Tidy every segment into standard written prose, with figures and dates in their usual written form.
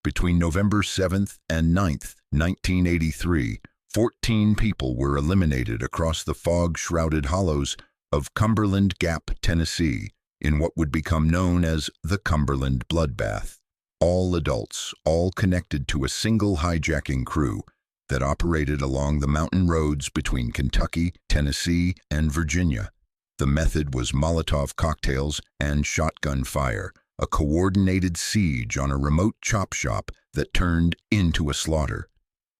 Between November 7th and 9th, 1983, 14 people were eliminated across the fog-shrouded hollows of Cumberland Gap, Tennessee, in what would become known as the Cumberland Bloodbath. All adults, all connected to a single hijacking crew that operated along the mountain roads between Kentucky, Tennessee, and Virginia. The method was Molotov cocktails and shotgun fire, a coordinated siege on a remote chop shop that turned into a slaughter.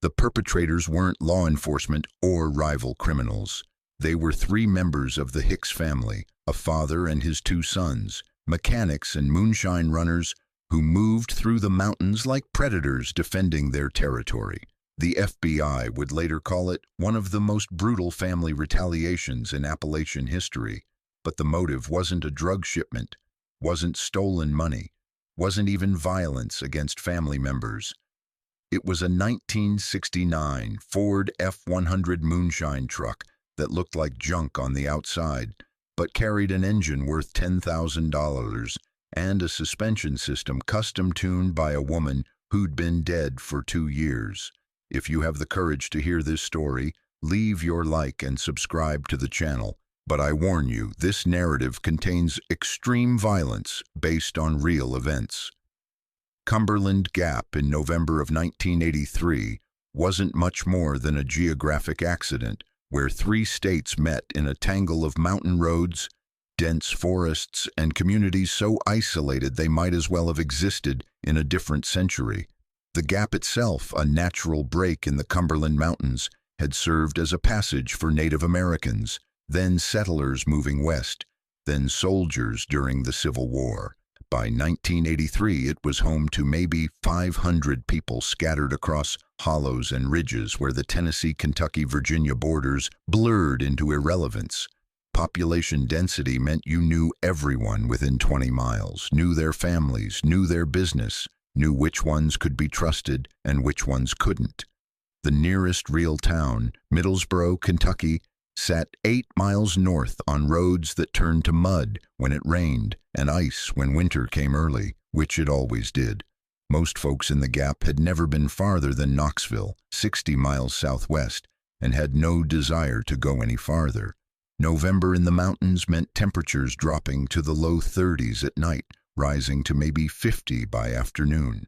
The perpetrators weren't law enforcement or rival criminals. They were 3 members of the Hicks family, a father and his 2 sons, mechanics and moonshine runners who moved through the mountains like predators defending their territory. The FBI would later call it one of the most brutal family retaliations in Appalachian history, but the motive wasn't a drug shipment, wasn't stolen money, wasn't even violence against family members. It was a 1969 Ford F-100 Moonshine truck that looked like junk on the outside, but carried an engine worth $10,000 and a suspension system custom-tuned by a woman who'd been dead for 2 years. If you have the courage to hear this story, leave your like and subscribe to the channel. But I warn you, this narrative contains extreme violence based on real events. Cumberland Gap in November of 1983 wasn't much more than a geographic accident where 3 states met in a tangle of mountain roads, dense forests, and communities so isolated they might as well have existed in a different century. The gap itself, a natural break in the Cumberland Mountains, had served as a passage for Native Americans, then settlers moving west, then soldiers during the Civil War. By 1983, it was home to maybe 500 people scattered across hollows and ridges where the Tennessee-Kentucky-Virginia borders blurred into irrelevance. Population density meant you knew everyone within 20 miles, knew their families, knew their business, knew which ones could be trusted and which ones couldn't. The nearest real town, Middlesboro, Kentucky, sat 8 miles north on roads that turned to mud when it rained and ice when winter came early, which it always did. Most folks in the Gap had never been farther than Knoxville, 60 miles southwest, and had no desire to go any farther. November in the mountains meant temperatures dropping to the low 30s at night, rising to maybe 50 by afternoon.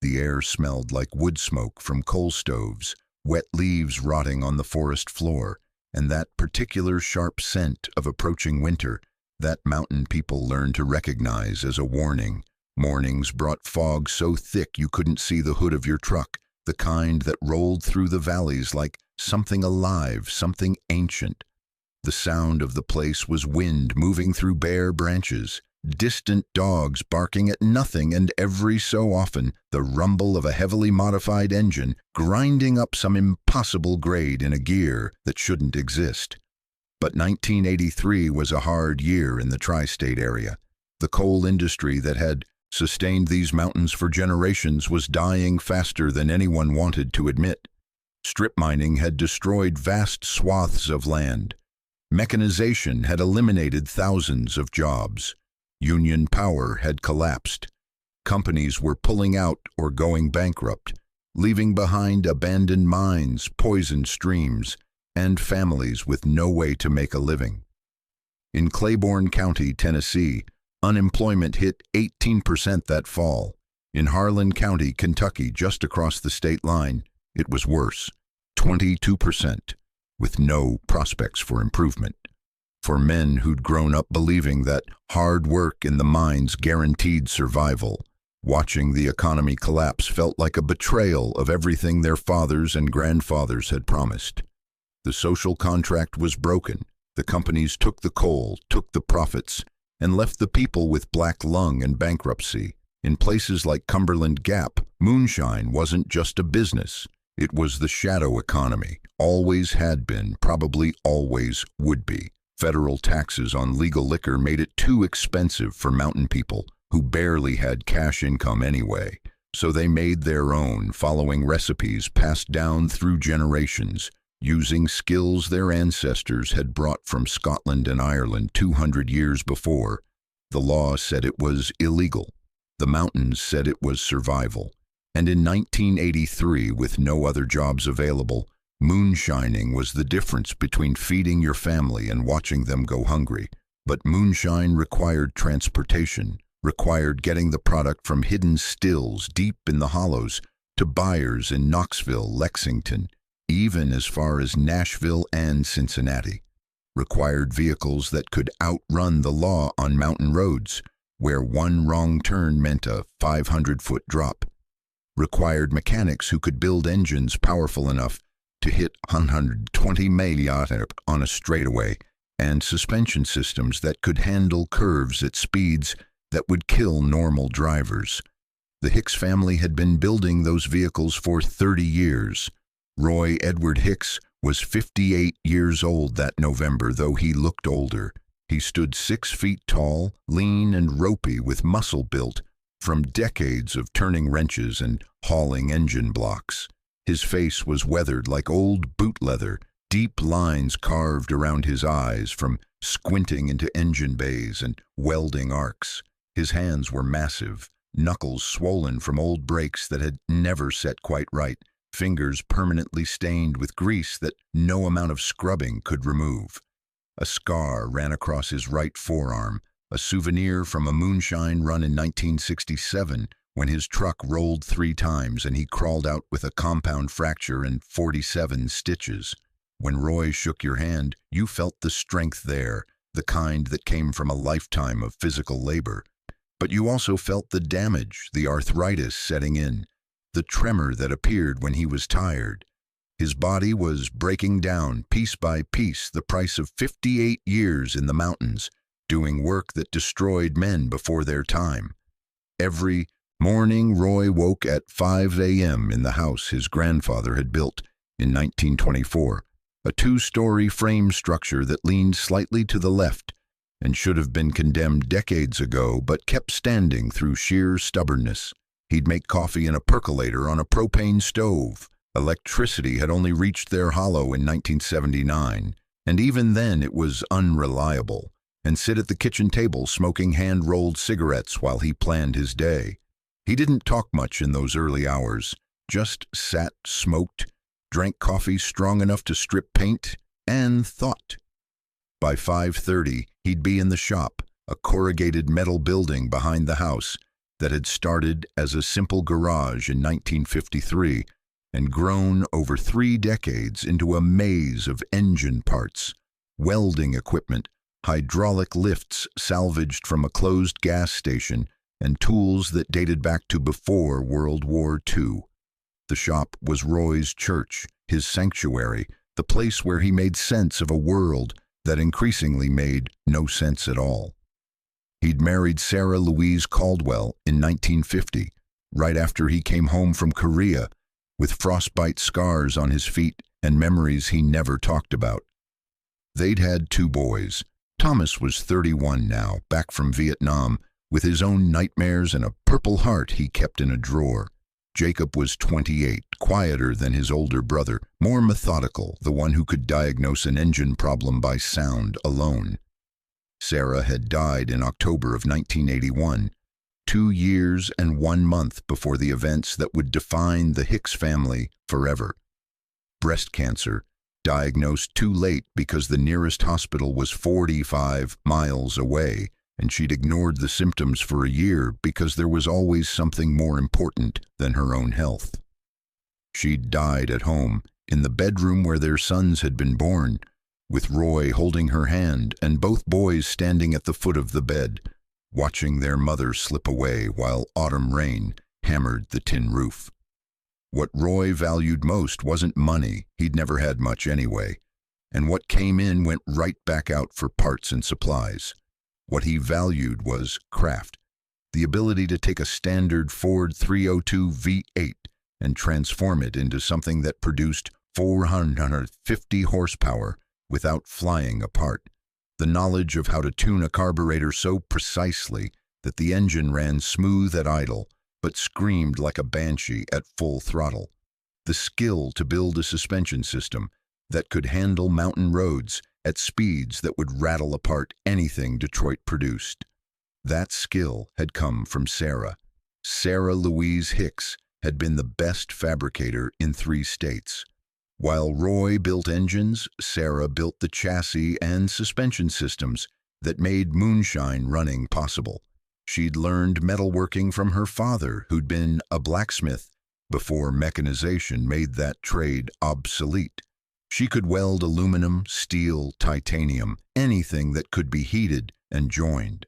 The air smelled like wood smoke from coal stoves, wet leaves rotting on the forest floor, and that particular sharp scent of approaching winter that mountain people learned to recognize as a warning. Mornings brought fog so thick you couldn't see the hood of your truck, the kind that rolled through the valleys like something alive, something ancient. The sound of the place was wind moving through bare branches, distant dogs barking at nothing, and every so often the rumble of a heavily modified engine grinding up some impossible grade in a gear that shouldn't exist. But 1983 was a hard year in the tri-state area. The coal industry that had sustained these mountains for generations was dying faster than anyone wanted to admit. Strip mining had destroyed vast swaths of land. Mechanization had eliminated thousands of jobs. Union power had collapsed. Companies were pulling out or going bankrupt, leaving behind abandoned mines, poisoned streams, and families with no way to make a living. In Claiborne County, Tennessee, unemployment hit 18% that fall. In Harlan County, Kentucky, just across the state line, it was worse, 22%, with no prospects for improvement. For men who'd grown up believing that hard work in the mines guaranteed survival, watching the economy collapse felt like a betrayal of everything their fathers and grandfathers had promised. The social contract was broken. The companies took the coal, took the profits, and left the people with black lung and bankruptcy. In places like Cumberland Gap, moonshine wasn't just a business. It was the shadow economy, always had been, probably always would be. Federal taxes on legal liquor made it too expensive for mountain people who barely had cash income anyway. So they made their own, following recipes passed down through generations, using skills their ancestors had brought from Scotland and Ireland 200 years before. The law said it was illegal. The mountains said it was survival. And in 1983, with no other jobs available, moonshining was the difference between feeding your family and watching them go hungry. But moonshine required transportation, required getting the product from hidden stills deep in the hollows to buyers in Knoxville, Lexington, even as far as Nashville and Cincinnati. Required vehicles that could outrun the law on mountain roads, where one wrong turn meant a 500-foot drop. Required mechanics who could build engines powerful enough to hit 120 miles on a straightaway, and suspension systems that could handle curves at speeds that would kill normal drivers. The Hicks family had been building those vehicles for 30 years. Roy Edward Hicks was 58 years old that November, though he looked older. He stood 6 feet tall, lean and ropey with muscle built from decades of turning wrenches and hauling engine blocks. His face was weathered like old boot leather, deep lines carved around his eyes from squinting into engine bays and welding arcs. His hands were massive, knuckles swollen from old brakes that had never set quite right, fingers permanently stained with grease that no amount of scrubbing could remove. A scar ran across his right forearm, a souvenir from a moonshine run in 1967 when his truck rolled 3 times and he crawled out with a compound fracture and 47 stitches. When Roy shook your hand, you felt the strength there, the kind that came from a lifetime of physical labor. But you also felt the damage, the arthritis setting in, the tremor that appeared when he was tired. His body was breaking down piece by piece, the price of 58 years in the mountains, doing work that destroyed men before their time. Every morning, Roy woke at 5 a.m. in the house his grandfather had built in 1924, a 2-story frame structure that leaned slightly to the left and should have been condemned decades ago but kept standing through sheer stubbornness. He'd make coffee in a percolator on a propane stove. Electricity had only reached their hollow in 1979, and even then it was unreliable, and sit at the kitchen table smoking hand-rolled cigarettes while he planned his day. He didn't talk much in those early hours, just sat, smoked, drank coffee strong enough to strip paint, and thought. By 5:30, he'd be in the shop, a corrugated metal building behind the house that had started as a simple garage in 1953 and grown over 3 decades into a maze of engine parts, welding equipment, hydraulic lifts salvaged from a closed gas station, and tools that dated back to before World War II. The shop was Roy's church, his sanctuary, the place where he made sense of a world that increasingly made no sense at all. He'd married Sarah Louise Caldwell in 1950, right after he came home from Korea, with frostbite scars on his feet and memories he never talked about. They'd had 2 boys. Thomas was 31 now, back from Vietnam, with his own nightmares and a purple heart he kept in a drawer. Jacob was 28, quieter than his older brother, more methodical, the one who could diagnose an engine problem by sound alone. Sarah had died in October of 1981, 2 years and 1 month before the events that would define the Hicks family forever. Breast cancer, diagnosed too late because the nearest hospital was 45 miles away, and she'd ignored the symptoms for a year because there was always something more important than her own health. She'd died at home, in the bedroom where their sons had been born, with Roy holding her hand and both boys standing at the foot of the bed, watching their mother slip away while autumn rain hammered the tin roof. What Roy valued most wasn't money, he'd never had much anyway, and what came in went right back out for parts and supplies. What he valued was craft, the ability to take a standard Ford 302 V8 and transform it into something that produced 450 horsepower without flying apart, the knowledge of how to tune a carburetor so precisely that the engine ran smooth at idle but screamed like a banshee at full throttle, the skill to build a suspension system that could handle mountain roads at speeds that would rattle apart anything Detroit produced. That skill had come from Sarah Louise Hicks, had been the best fabricator in 3 states. While Roy built engines, Sarah built the chassis and suspension systems that made Moonshine running possible. She'd learned metalworking from her father, who'd been a blacksmith before mechanization made that trade obsolete. She could weld aluminum, steel, titanium, anything that could be heated and joined.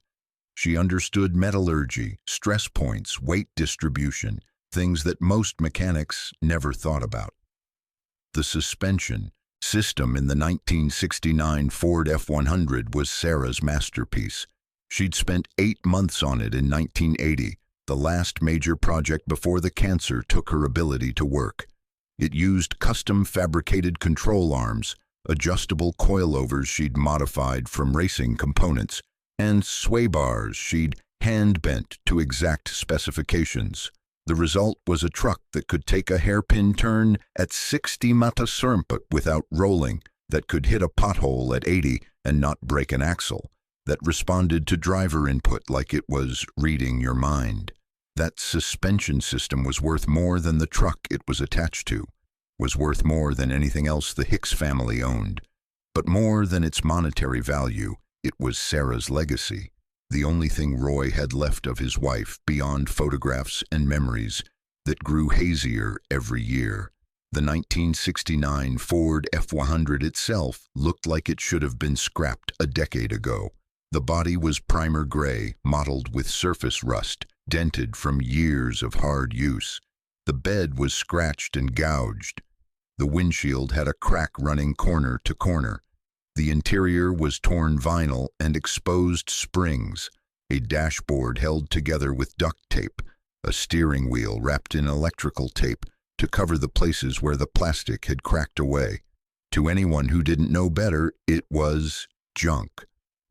She understood metallurgy, stress points, weight distribution, things that most mechanics never thought about. The suspension system in the 1969 Ford F-100 was Sarah's masterpiece. She'd spent 8 months on it in 1980, the last major project before the cancer took her ability to work. It used custom-fabricated control arms, adjustable coilovers she'd modified from racing components, and sway bars she'd hand-bent to exact specifications. The result was a truck that could take a hairpin turn at 60 mph without rolling, that could hit a pothole at 80 and not break an axle, that responded to driver input like it was reading your mind. That suspension system was worth more than the truck it was attached to, was worth more than anything else the Hicks family owned. But more than its monetary value, it was Sarah's legacy. The only thing Roy had left of his wife beyond photographs and memories that grew hazier every year. The 1969 Ford F-100 itself looked like it should have been scrapped a decade ago. The body was primer gray, mottled with surface rust, dented from years of hard use. The bed was scratched and gouged. The windshield had a crack running corner to corner. The interior was torn vinyl and exposed springs, a dashboard held together with duct tape, a steering wheel wrapped in electrical tape to cover the places where the plastic had cracked away. To anyone who didn't know better, it was junk.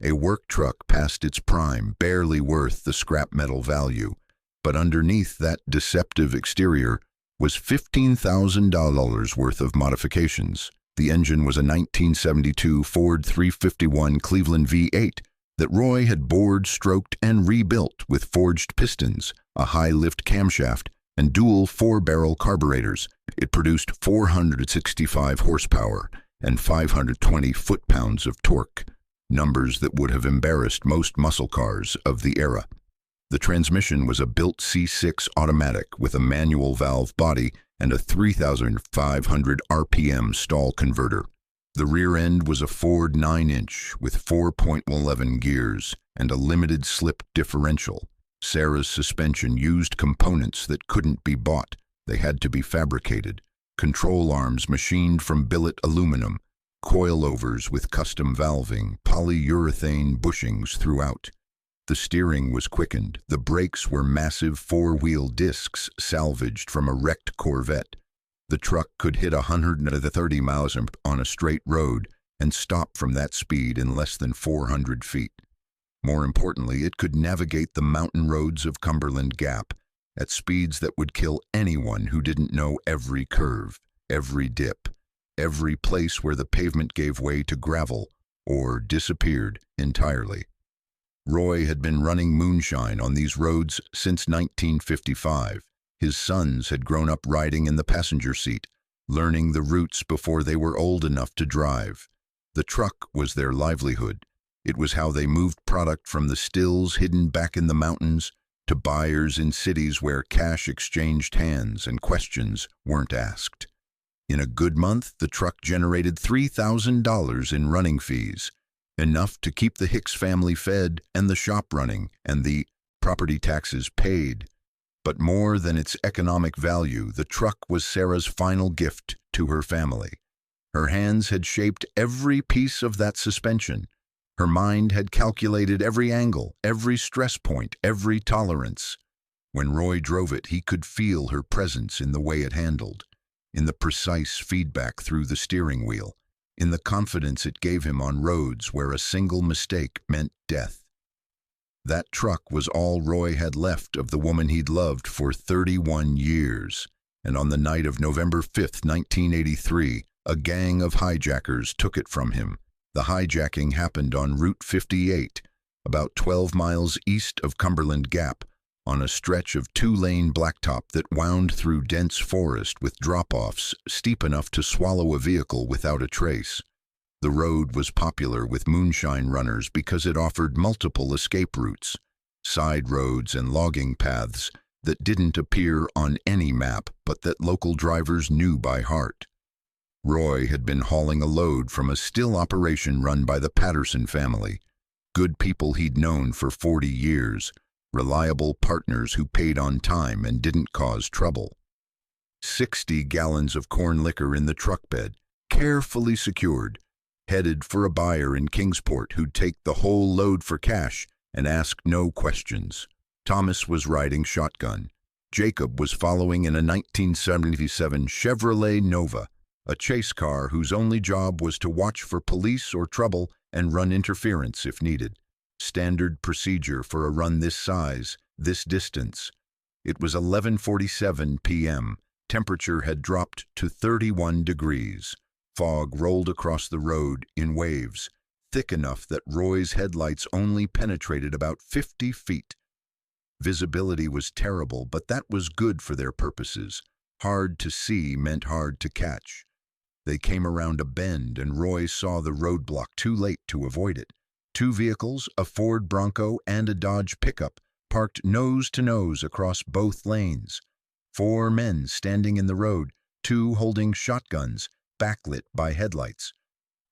A work truck past its prime, barely worth the scrap metal value. But underneath that deceptive exterior was $15,000 worth of modifications. The engine was a 1972 Ford 351 Cleveland V8 that Roy had bored, stroked, and rebuilt with forged pistons, a high-lift camshaft, and dual 4-barrel carburetors. It produced 465 horsepower and 520 foot-pounds of torque, numbers that would have embarrassed most muscle cars of the era. The transmission was a built C6 automatic with a manual valve body and a 3,500 RPM stall converter. The rear end was a Ford 9-inch with 4.11 gears and a limited slip differential. Sarah's suspension used components that couldn't be bought. They had to be fabricated. Control arms machined from billet aluminum, coilovers with custom valving, polyurethane bushings throughout. The steering was quickened. The brakes were massive 4-wheel discs salvaged from a wrecked Corvette. The truck could hit 130 miles on a straight road and stop from that speed in less than 400 feet. More importantly, it could navigate the mountain roads of Cumberland Gap at speeds that would kill anyone who didn't know every curve, every dip, every place where the pavement gave way to gravel or disappeared entirely. Roy had been running Moonshine on these roads since 1955. His sons had grown up riding in the passenger seat, learning the routes before they were old enough to drive. The truck was their livelihood. It was how they moved product from the stills hidden back in the mountains to buyers in cities where cash exchanged hands and questions weren't asked. In a good month, the truck generated $3,000 in running fees, enough to keep the Hicks family fed and the shop running and the property taxes paid. But more than its economic value, the truck was Sarah's final gift to her family. Her hands had shaped every piece of that suspension. Her mind had calculated every angle, every stress point, every tolerance. When Roy drove it, he could feel her presence in the way it handled, in the precise feedback through the steering wheel, in the confidence it gave him on roads where a single mistake meant death. That truck was all Roy had left of the woman he'd loved for 31 years, and on the night of November 5th, 1983, a gang of hijackers took it from him. The hijacking happened on Route 58, about 12 miles east of Cumberland Gap, on a stretch of two-lane blacktop that wound through dense forest with drop-offs steep enough to swallow a vehicle without a trace. The road was popular with moonshine runners because it offered multiple escape routes, side roads and logging paths that didn't appear on any map but that local drivers knew by heart. Roy had been hauling a load from a still operation run by the Patterson family, good people he'd known for 40 years, reliable partners who paid on time and didn't cause trouble. 60 gallons of corn liquor in the truck bed, carefully secured, headed for a buyer in Kingsport who'd take the whole load for cash and ask no questions. Thomas was riding shotgun. Jacob was following in a 1977 Chevrolet Nova, a chase car whose only job was to watch for police or trouble and run interference if needed. Standard procedure for a run this size, this distance. It was 11:47 p.m. Temperature had dropped to 31 degrees. Fog rolled across the road in waves, thick enough that Roy's headlights only penetrated about 50 feet. Visibility was terrible, but that was good for their purposes. Hard to see meant hard to catch. They came around a bend, and Roy saw the roadblock too late to avoid it. Two vehicles, a Ford Bronco and a Dodge pickup, parked nose to nose across both lanes. 4 men standing in the road, 2 holding shotguns, backlit by headlights.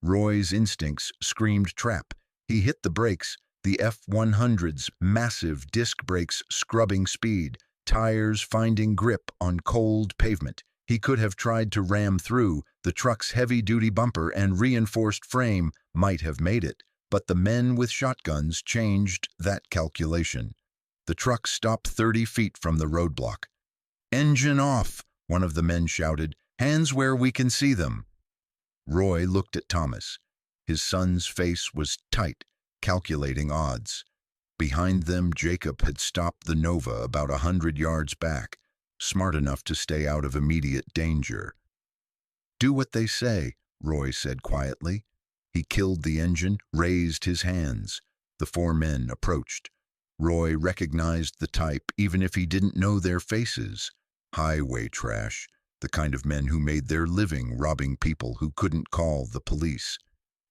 Roy's instincts screamed trap. He hit the brakes, the F-100's massive disc brakes scrubbing speed, tires finding grip on cold pavement. He could have tried to ram through. The truck's heavy-duty bumper and reinforced frame might have made it, but the men with shotguns changed that calculation. The truck stopped 30 feet from the roadblock. "Engine off," one of the men shouted. "Hands where we can see them." Roy looked at Thomas. His son's face was tight, calculating odds. Behind them, Jacob had stopped the Nova about 100 yards back, smart enough to stay out of immediate danger. "Do what they say," Roy said quietly. He killed the engine, raised his hands. The 4 men approached. Roy recognized the type, even if he didn't know their faces. Highway trash, the kind of men who made their living robbing people who couldn't call the police.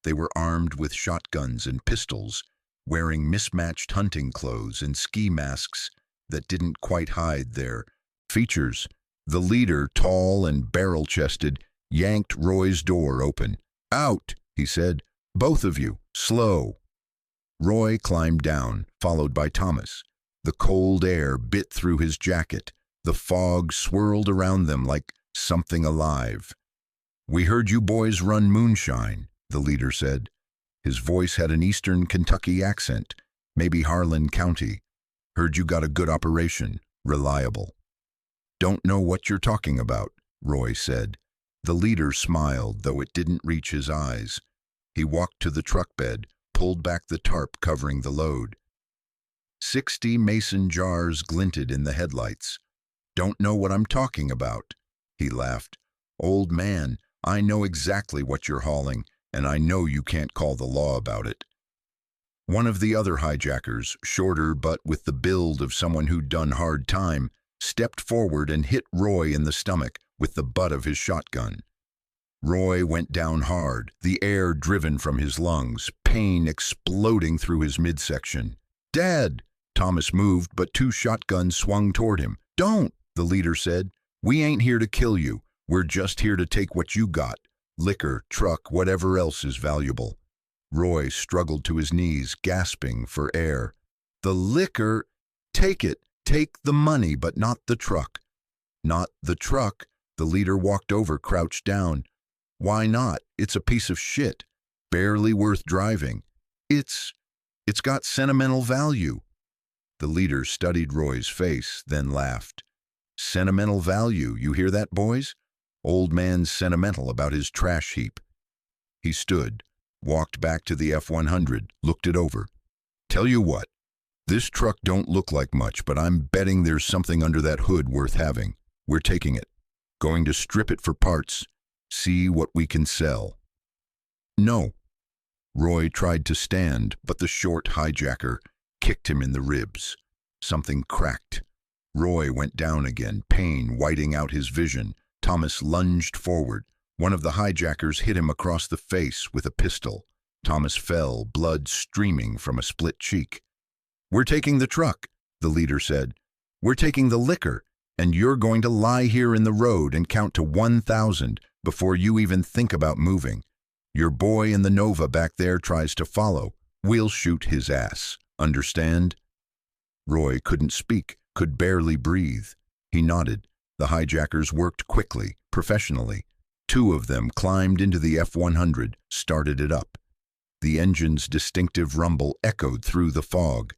They were armed with shotguns and pistols, wearing mismatched hunting clothes and ski masks that didn't quite hide their features. The leader, tall and barrel-chested, yanked Roy's door open. "Out," he said. "Both of you, slow." Roy climbed down, followed by Thomas. The cold air bit through his jacket. The fog swirled around them like something alive. "We heard you boys run Moonshine," the leader said. His voice had an eastern Kentucky accent, maybe Harlan County. "Heard you got a good operation, reliable." "Don't know what you're talking about," Roy said. The leader smiled, though it didn't reach his eyes. He walked to the truck bed, pulled back the tarp covering the load. 60 mason jars glinted in the headlights. "Don't know what I'm talking about," he laughed. "Old man, I know exactly what you're hauling, and I know you can't call the law about it." One of the other hijackers, shorter but with the build of someone who'd done hard time, stepped forward and hit Roy in the stomach with the butt of his shotgun. Roy went down hard, the air driven from his lungs, pain exploding through his midsection. "Dad!" Thomas moved, but 2 shotguns swung toward him. "Don't!" the leader said. "We ain't here to kill you. We're just here to take what you got. Liquor, truck, whatever else is valuable." Roy struggled to his knees, gasping for air. "The liquor? Take it. Take the money, but not the truck." "Not the truck?" The leader walked over, crouched down. "Why not? It's a piece of shit. Barely worth driving. It's got sentimental value." The leader studied Roy's face, then laughed. "Sentimental value, you hear that, boys? Old man's sentimental about his trash heap." He stood, walked back to the F-100, looked it over. "Tell you what, this truck don't look like much, but I'm betting there's something under that hood worth having. We're taking it. Going to strip it for parts. See what we can sell." "No." Roy tried to stand, but the short hijacker kicked him in the ribs. Something cracked. Roy went down again, pain whiting out his vision. Thomas lunged forward. One of the hijackers hit him across the face with a pistol. Thomas fell, blood streaming from a split cheek. "We're taking the truck," the leader said. "We're taking the liquor, and you're going to lie here in the road and count to 1,000 before you even think about moving. Your boy in the Nova back there tries to follow. We'll shoot his ass. Understand?" Roy couldn't speak, could barely breathe. He nodded. The hijackers worked quickly, professionally. 2 of them climbed into the F-100, started it up. The engine's distinctive rumble echoed through the fog.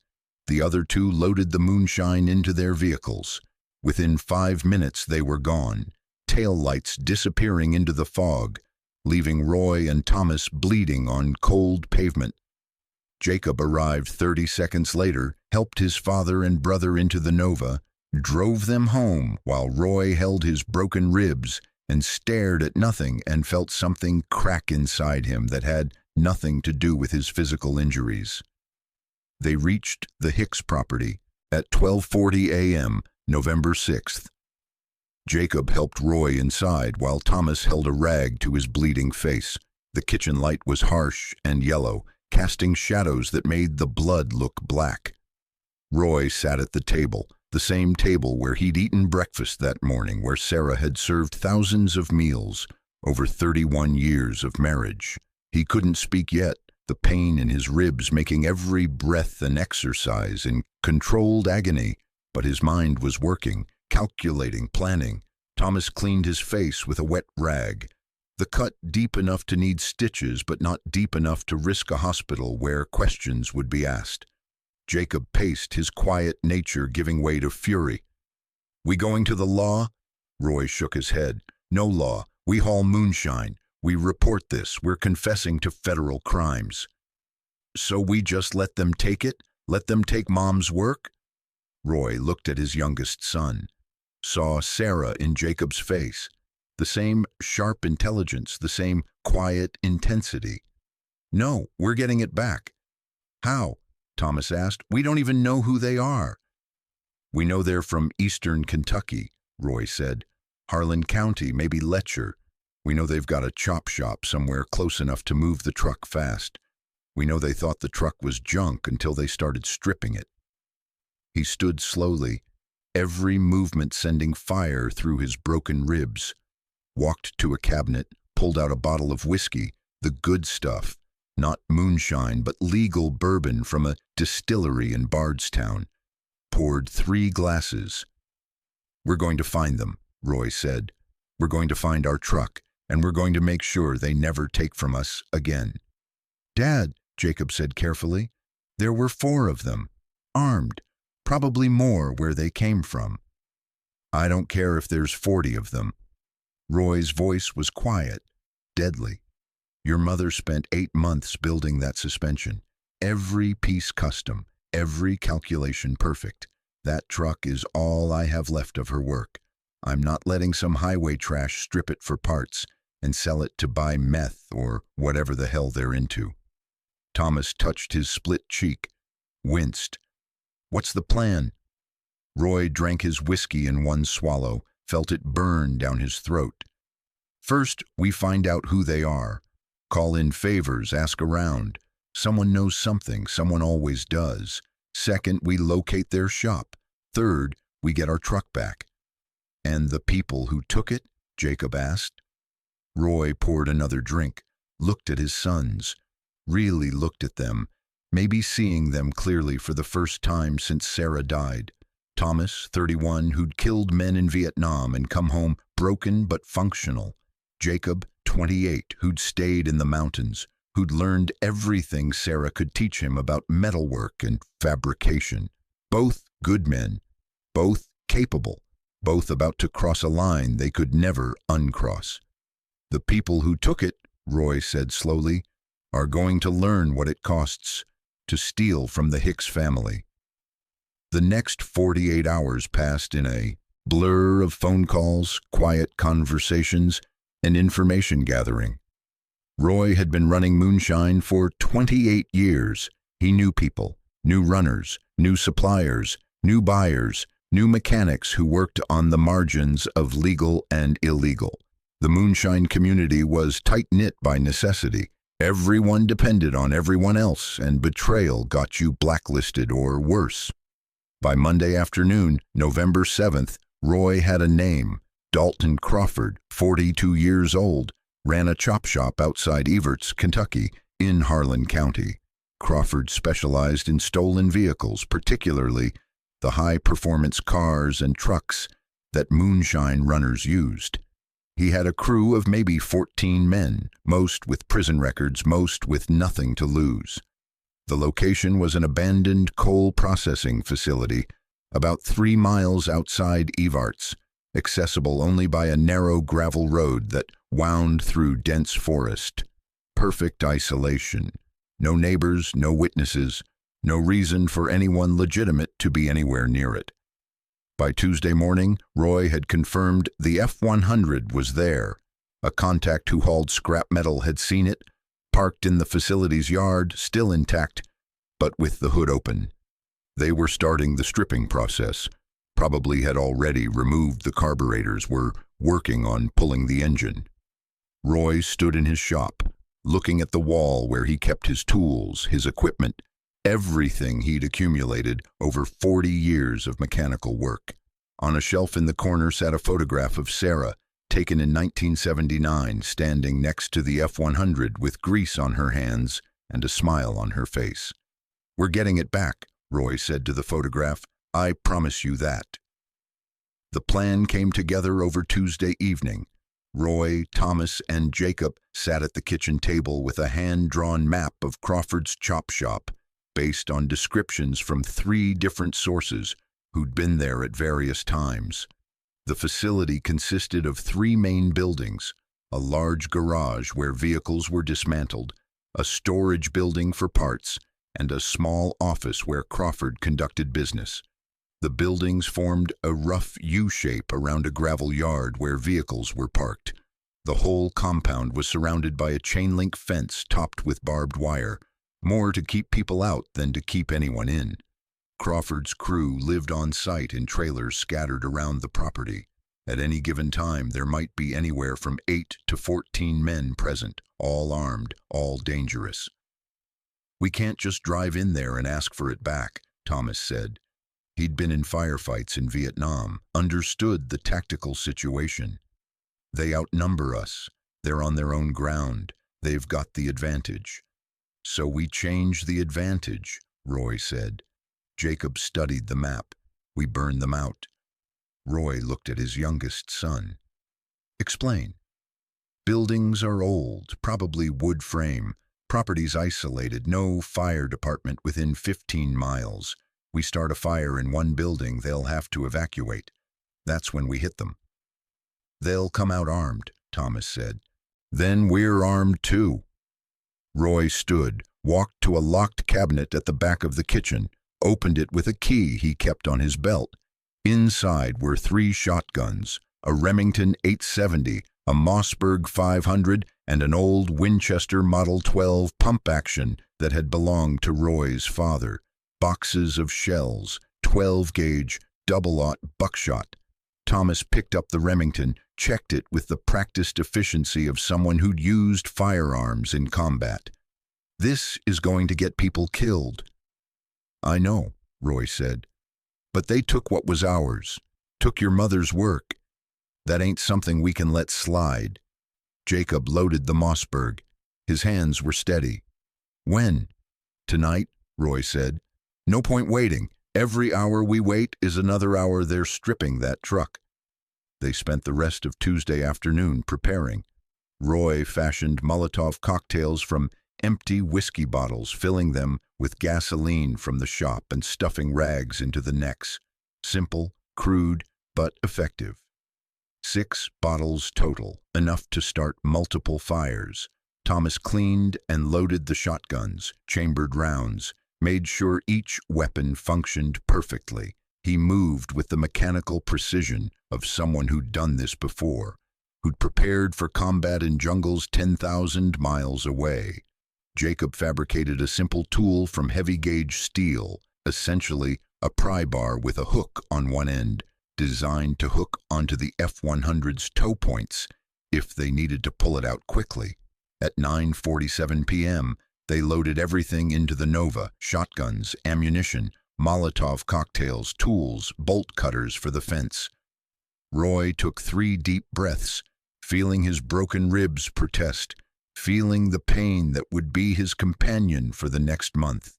The other 2 loaded the Moonshine into their vehicles. Within 5 minutes they were gone, tail lights disappearing into the fog, leaving Roy and Thomas bleeding on cold pavement. Jacob arrived 30 seconds later, helped his father and brother into the Nova, drove them home while Roy held his broken ribs and stared at nothing and felt something crack inside him that had nothing to do with his physical injuries. They reached the Hicks property at 12:40 a.m., November 6th. Jacob helped Roy inside while Thomas held a rag to his bleeding face. The kitchen light was harsh and yellow, casting shadows that made the blood look black. Roy sat at the table, the same table where he'd eaten breakfast that morning, where Sarah had served thousands of meals over 31 years of marriage. He couldn't speak yet, the pain in his ribs making every breath an exercise in controlled agony, but his mind was working, calculating, planning. Thomas cleaned his face with a wet rag. The cut deep enough to need stitches, but not deep enough to risk a hospital where questions would be asked. Jacob paced, his quiet nature giving way to fury. "We going to the law?" Roy shook his head. "No law. We haul moonshine. We report this. We're confessing to federal crimes." "So we just let them take it? Let them take Mom's work?" Roy looked at his youngest son, saw Sarah in Jacob's face, the same sharp intelligence, the same quiet intensity. "No, we're getting it back." "How?" Thomas asked. "We don't even know who they are." "We know they're from eastern Kentucky," Roy said. "Harlan County, maybe Letcher. We know they've got a chop shop somewhere close enough to move the truck fast. We know they thought the truck was junk until they started stripping it." He stood slowly, every movement sending fire through his broken ribs, walked to a cabinet, pulled out a bottle of whiskey, the good stuff, not moonshine, but legal bourbon from a distillery in Bardstown, poured 3 glasses. "We're going to find them," Roy said. "We're going to find our truck, and we're going to make sure they never take from us again." "Dad," Jacob said carefully, "there were 4 of them, armed, probably more where they came from." "I don't care if there's 40 of them." Roy's voice was quiet, deadly. "Your mother spent 8 months building that suspension. Every piece custom, every calculation perfect. That truck is all I have left of her work. I'm not letting some highway trash strip it for parts and sell it to buy meth or whatever the hell they're into." Thomas touched his split cheek, winced. "What's the plan?" Roy drank his whiskey in one swallow, felt it burn down his throat. "First, we find out who they are. Call in favors, ask around. Someone knows something, someone always does. Second, we locate their shop. Third, we get our truck back." "And the people who took it?" Jacob asked. Roy poured another drink, looked at his sons, really looked at them, maybe seeing them clearly for the first time since Sarah died. Thomas, 31, who'd killed men in Vietnam and come home broken but functional. Jacob, 28, who'd stayed in the mountains, who'd learned everything Sarah could teach him about metalwork and fabrication. Both good men, both capable, both about to cross a line they could never uncross. "The people who took it," Roy said slowly, "are going to learn what it costs to steal from the Hicks family." The next 48 hours passed in a blur of phone calls, quiet conversations, and information gathering. Roy had been running Moonshine for 28 years. He knew people, knew runners, knew suppliers, New buyers, new mechanics who worked on the margins of legal and illegal. The Moonshine community was tight-knit by necessity. Everyone depended on everyone else, and betrayal got you blacklisted or worse. By Monday afternoon, November 7th, Roy had a name. Dalton Crawford, 42 years old, ran a chop shop outside Everts, Kentucky, in Harlan County. Crawford specialized in stolen vehicles, particularly the high-performance cars and trucks that Moonshine runners used. He had a crew of maybe 14 men, most with prison records, most with nothing to lose. The location was an abandoned coal processing facility about 3 miles outside Everts, accessible only by a narrow gravel road that wound through dense forest. Perfect isolation. No neighbors, no witnesses, no reason for anyone legitimate to be anywhere near it. By Tuesday morning, Roy had confirmed the F-100 was there. A contact who hauled scrap metal had seen it, parked in the facility's yard, still intact, but with the hood open. They were starting the stripping process, probably had already removed the carburetors, were working on pulling the engine. Roy stood in his shop, looking at the wall where he kept his tools, his equipment, everything he'd accumulated over 40 years of mechanical work. On a shelf in the corner sat a photograph of Sarah, taken in 1979, standing next to the F-100 with grease on her hands and a smile on her face. "We're getting it back," Roy said to the photograph. "I promise you that." The plan came together over Tuesday evening. Roy, Thomas, and Jacob sat at the kitchen table with a hand-drawn map of Crawford's chop shop, based on descriptions from 3 different sources who'd been there at various times. The facility consisted of 3 main buildings: a large garage where vehicles were dismantled, a storage building for parts, and a small office where Crawford conducted business. The buildings formed a rough U-shape around a gravel yard where vehicles were parked. The whole compound was surrounded by a chain-link fence topped with barbed wire, more to keep people out than to keep anyone in. Crawford's crew lived on site in trailers scattered around the property. At any given time, there might be anywhere from 8 to 14 men present, all armed, all dangerous. "We can't just drive in there and ask for it back," Thomas said. He'd been in firefights in Vietnam, understood the tactical situation. "They outnumber us. They're on their own ground. They've got the advantage." "So we change the advantage," Roy said. Jacob studied the map. "We burn them out." Roy looked at his youngest son. "Explain." "Buildings are old, probably wood frame. Properties isolated, no fire department within 15 miles. We start a fire in one building, they'll have to evacuate. That's when we hit them." "They'll come out armed," Thomas said. "Then we're armed too." Roy stood, walked to a locked cabinet at the back of the kitchen, opened it with a key he kept on his belt. Inside were 3 shotguns, a Remington 870, a Mossberg 500, and an old Winchester Model 12 pump-action that had belonged to Roy's father. Boxes of shells, 12-gauge, double-aught buckshot. Thomas picked up the Remington, checked it with the practiced efficiency of someone who'd used firearms in combat. "This is going to get people killed." "I know," Roy said. "But they took what was ours, took your mother's work. That ain't something we can let slide." Jacob loaded the Mossberg. His hands were steady. "When?" "Tonight," Roy said. "No point waiting. Every hour we wait is another hour they're stripping that truck." They spent the rest of Tuesday afternoon preparing. Roy fashioned Molotov cocktails from empty whiskey bottles, filling them with gasoline from the shop and stuffing rags into the necks. Simple, crude, but effective. 6 bottles total, enough to start multiple fires. Thomas cleaned and loaded the shotguns, chambered rounds, made sure each weapon functioned perfectly. He moved with the mechanical precision of someone who'd done this before, who'd prepared for combat in jungles 10,000 miles away. Jacob fabricated a simple tool from heavy-gauge steel, essentially a pry bar with a hook on one end, designed to hook onto the F-100's tow points if they needed to pull it out quickly. At 9:47 p.m., they loaded everything into the Nova: shotguns, ammunition, Molotov cocktails, tools, bolt cutters for the fence. Roy took 3 deep breaths, feeling his broken ribs protest, feeling the pain that would be his companion for the next month.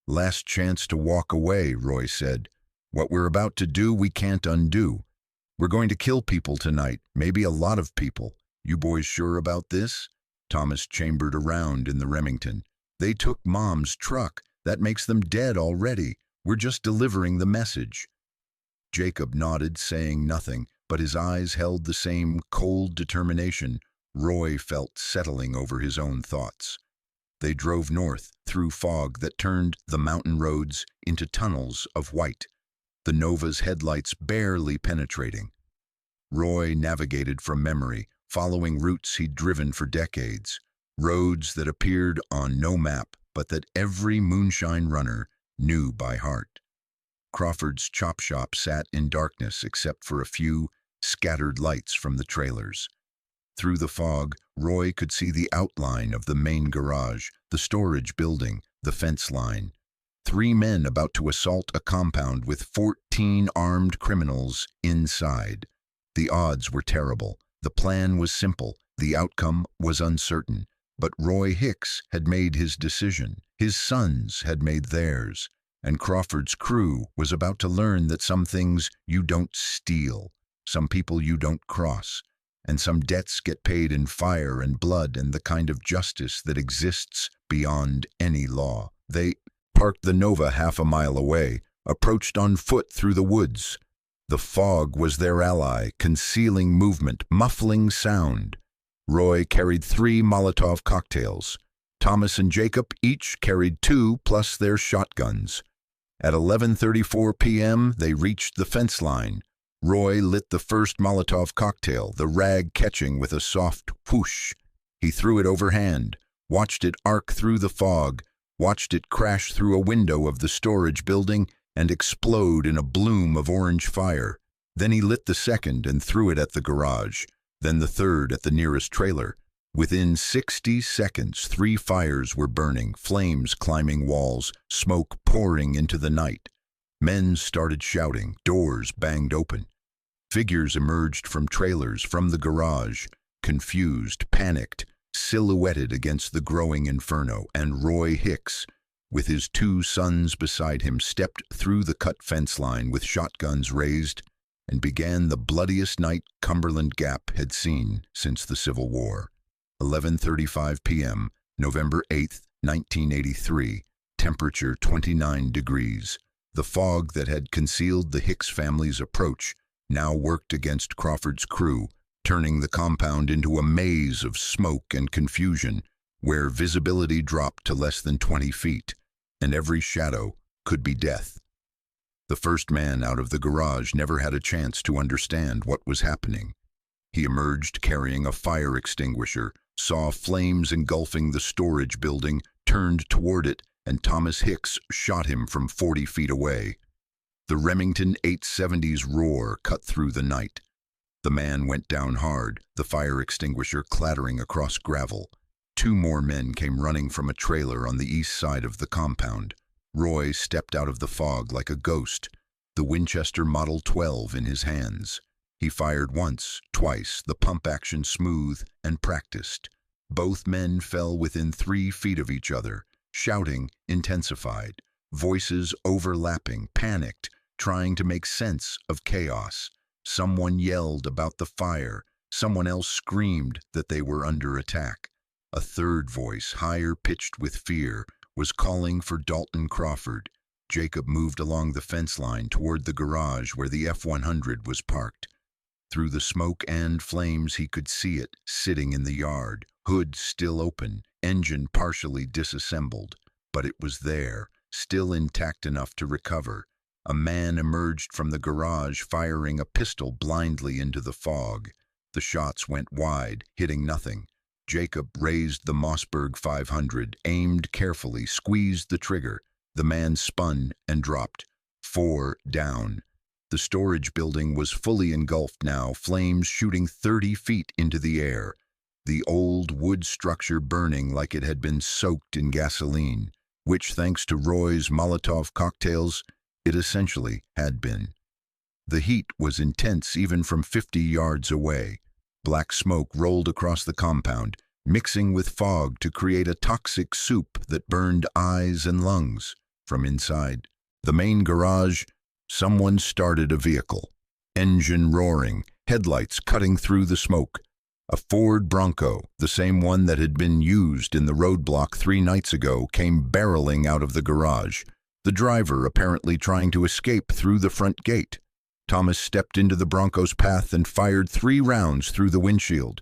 "Last chance to walk away," Roy said. "What we're about to do, we can't undo. We're going to kill people tonight, maybe a lot of people. You boys sure about this?" Thomas chambered around in the Remington. "They took Mom's truck. That makes them dead already. We're just delivering the message." Jacob nodded, saying nothing, but his eyes held the same cold determination Roy felt settling over his own thoughts. They drove north, through fog that turned the mountain roads into tunnels of white, the Nova's headlights barely penetrating. Roy navigated from memory, following routes he'd driven for decades, roads that appeared on no map, but that every Moonshine runner knew by heart. Crawford's chop shop sat in darkness except for a few scattered lights from the trailers. Through the fog, Roy could see the outline of the main garage, the storage building, the fence line. 3 men about to assault a compound with 14 armed criminals inside. The odds were terrible. The plan was simple. The outcome was uncertain. But Roy Hicks had made his decision. His sons had made theirs. And Crawford's crew was about to learn that some things you don't steal, some people you don't cross, and some debts get paid in fire and blood and the kind of justice that exists beyond any law. They parked the Nova half a mile away, approached on foot through the woods. The fog was their ally, concealing movement, muffling sound. Roy carried 3 Molotov cocktails. Thomas and Jacob each carried 2 plus their shotguns. At 11:34 p.m., they reached the fence line. Roy lit the first Molotov cocktail, the rag catching with a soft whoosh. He threw it overhand, watched it arc through the fog, watched it crash through a window of the storage building and explode in a bloom of orange fire. Then he lit the second and threw it at the garage, then the third at the nearest trailer. Within 60 seconds, 3 fires were burning, flames climbing walls, smoke pouring into the night. Men started shouting, doors banged open. Figures emerged from trailers, from the garage, confused, panicked, silhouetted against the growing inferno, and Roy Hicks, with his 2 sons beside him, stepped through the cut fence line with shotguns raised and began the bloodiest night Cumberland Gap had seen since the Civil War. 11:35 p.m., November 8, 1983, temperature 29 degrees. The fog that had concealed the Hicks family's approach now worked against Crawford's crew, turning the compound into a maze of smoke and confusion where visibility dropped to less than 20 feet, and every shadow could be death. The first man out of the garage never had a chance to understand what was happening. He emerged carrying a fire extinguisher, saw flames engulfing the storage building, turned toward it, and Thomas Hicks shot him from 40 feet away. The Remington 870's roar cut through the night. The man went down hard, the fire extinguisher clattering across gravel. 2 more men came running from a trailer on the east side of the compound. Roy stepped out of the fog like a ghost, the Winchester Model 12 in his hands. He fired once, twice, the pump action smooth and practiced. Both men fell within 3 feet of each other. Shouting intensified, voices overlapping, panicked, trying to make sense of chaos. Someone yelled about the fire. Someone else screamed that they were under attack. A third voice, higher pitched with fear, was calling for Dalton Crawford. Jacob moved along the fence line toward the garage where the F-100 was parked. Through the smoke and flames he could see it, sitting in the yard, hood still open, engine partially disassembled. But it was there, still intact enough to recover. A man emerged from the garage, firing a pistol blindly into the fog. The shots went wide, hitting nothing. Jacob raised the Mossberg 500, aimed carefully, squeezed the trigger. The man spun and dropped. 4 down. The storage building was fully engulfed now, flames shooting 30 feet into the air, the old wood structure burning like it had been soaked in gasoline, which, thanks to Roy's Molotov cocktails, it essentially had been. The heat was intense even from 50 yards away. Black smoke rolled across the compound, mixing with fog to create a toxic soup that burned eyes and lungs. From inside the main garage, someone started a vehicle. Engine roaring, headlights cutting through the smoke. A Ford Bronco, the same one that had been used in the roadblock 3 nights ago, came barreling out of the garage, the driver apparently trying to escape through the front gate. Thomas stepped into the Bronco's path and fired 3 rounds through the windshield.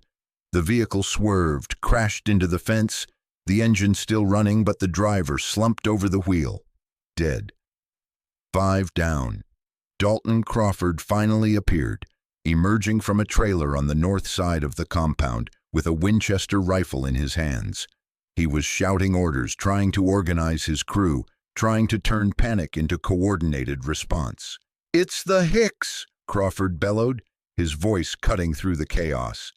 The vehicle swerved, crashed into the fence, the engine still running, but the driver slumped over the wheel, dead. 5 down. Dalton Crawford finally appeared, emerging from a trailer on the north side of the compound with a Winchester rifle in his hands. He was shouting orders, trying to organize his crew, trying to turn panic into coordinated response. "It's the Hicks!" Crawford bellowed, his voice cutting through the chaos.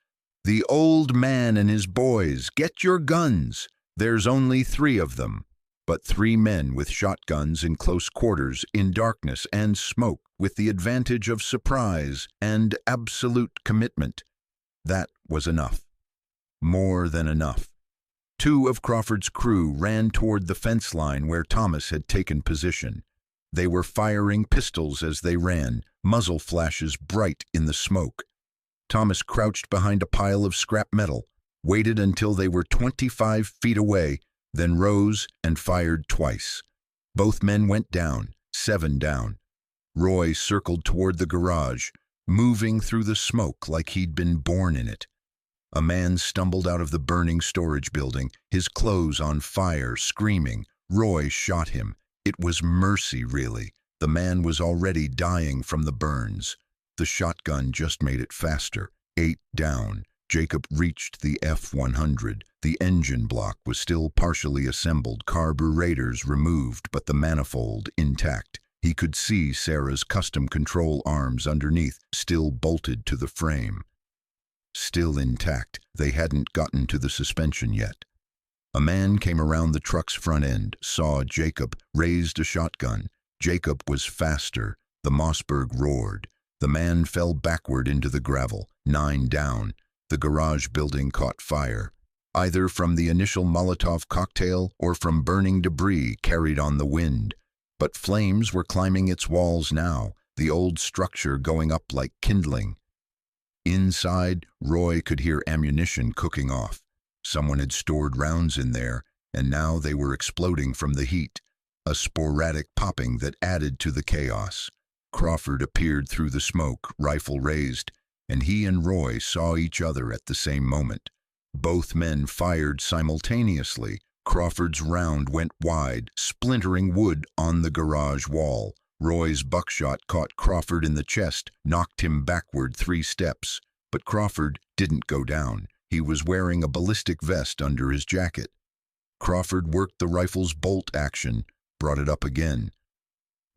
"The old man and his boys, get your guns. There's only 3 of them." But 3 men with shotguns in close quarters, in darkness and smoke, with the advantage of surprise and absolute commitment. That was enough. More than enough. 2 of Crawford's crew ran toward the fence line where Thomas had taken position. They were firing pistols as they ran, muzzle flashes bright in the smoke. Thomas crouched behind a pile of scrap metal, waited until they were 25 feet away, then rose and fired twice. Both men went down, 7 down. Roy circled toward the garage, moving through the smoke like he'd been born in it. A man stumbled out of the burning storage building, his clothes on fire, screaming. Roy shot him. It was mercy, really. The man was already dying from the burns. The shotgun just made it faster. 8 down. Jacob reached the F-100. The engine block was still partially assembled, carburetors removed, but the manifold intact. He could see Sarah's custom control arms underneath, still bolted to the frame. Still intact. They hadn't gotten to the suspension yet. A man came around the truck's front end, saw Jacob, raised a shotgun. Jacob was faster. The Mossberg roared. The man fell backward into the gravel. 9 down. The garage building caught fire, either from the initial Molotov cocktail or from burning debris carried on the wind. But flames were climbing its walls now, the old structure going up like kindling. Inside, Roy could hear ammunition cooking off. Someone had stored rounds in there, and now they were exploding from the heat, a sporadic popping that added to the chaos. Crawford appeared through the smoke, rifle raised, and he and Roy saw each other at the same moment. Both men fired simultaneously. Crawford's round went wide, splintering wood on the garage wall. Roy's buckshot caught Crawford in the chest, knocked him backward 3 steps. But Crawford didn't go down. He was wearing a ballistic vest under his jacket. Crawford worked the rifle's bolt action, brought it up again.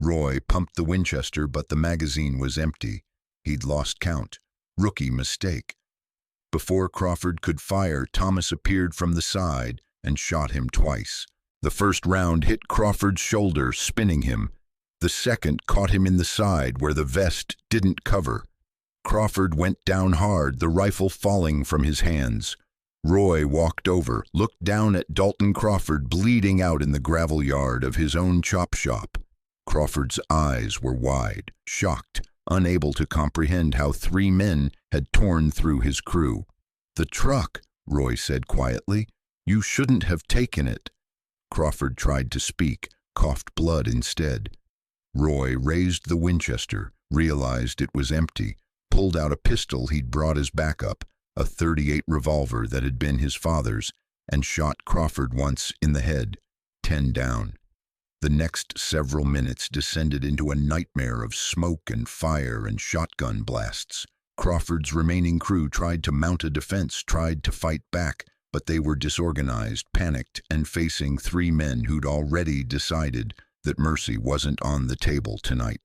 Roy pumped the Winchester, but the magazine was empty. He'd lost count. Rookie mistake. Before Crawford could fire, Thomas appeared from the side and shot him twice. The first round hit Crawford's shoulder, spinning him. The second caught him in the side where the vest didn't cover. Crawford went down hard, the rifle falling from his hands. Roy walked over, looked down at Dalton Crawford bleeding out in the gravel yard of his own chop shop. Crawford's eyes were wide, shocked, unable to comprehend how 3 men had torn through his crew. "The truck," Roy said quietly. "You shouldn't have taken it." Crawford tried to speak, coughed blood instead. Roy raised the Winchester, realized it was empty, pulled out a pistol he'd brought as backup, a .38 revolver that had been his father's, and shot Crawford once in the head. 10 down. The next several minutes descended into a nightmare of smoke and fire and shotgun blasts. Crawford's remaining crew tried to mount a defense, tried to fight back, but they were disorganized, panicked, and facing 3 men who'd already decided that mercy wasn't on the table tonight.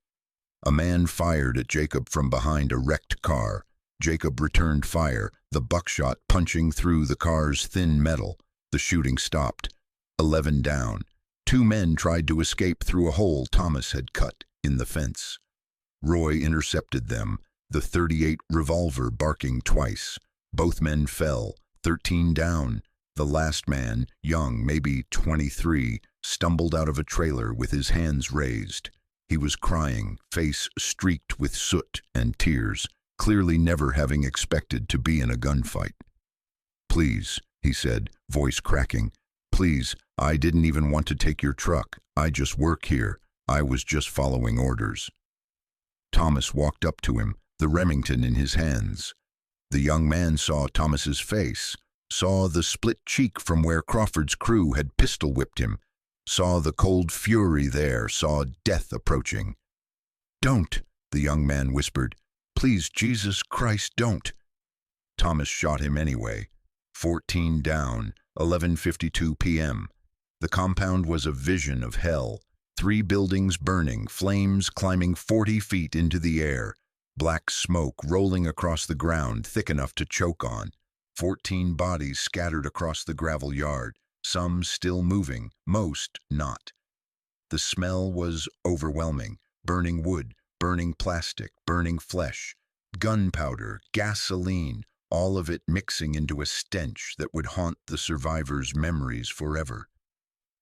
A man fired at Jacob from behind a wrecked car. Jacob returned fire, the buckshot punching through the car's thin metal. The shooting stopped. 11 down. 2 men tried to escape through a hole Thomas had cut in the fence. Roy intercepted them, the .38 revolver barking twice. Both men fell, 13 down. The last man, young, maybe 23, stumbled out of a trailer with his hands raised. He was crying, face streaked with soot and tears, clearly never having expected to be in a gunfight. "Please," he said, voice cracking. "Please, I didn't even want to take your truck. I just work here. I was just following orders." Thomas walked up to him, the Remington in his hands. The young man saw Thomas's face, saw the split cheek from where Crawford's crew had pistol-whipped him, saw the cold fury there, saw death approaching. "Don't," the young man whispered. "Please, Jesus Christ, don't." Thomas shot him anyway. 14 down, 11:52 p.m. The compound was a vision of hell. 3 buildings burning, flames climbing 40 feet into the air, black smoke rolling across the ground thick enough to choke on. 14 bodies scattered across the gravel yard, some still moving, most not. The smell was overwhelming. Burning wood, burning plastic, burning flesh, gunpowder, gasoline, all of it mixing into a stench that would haunt the survivors' memories forever.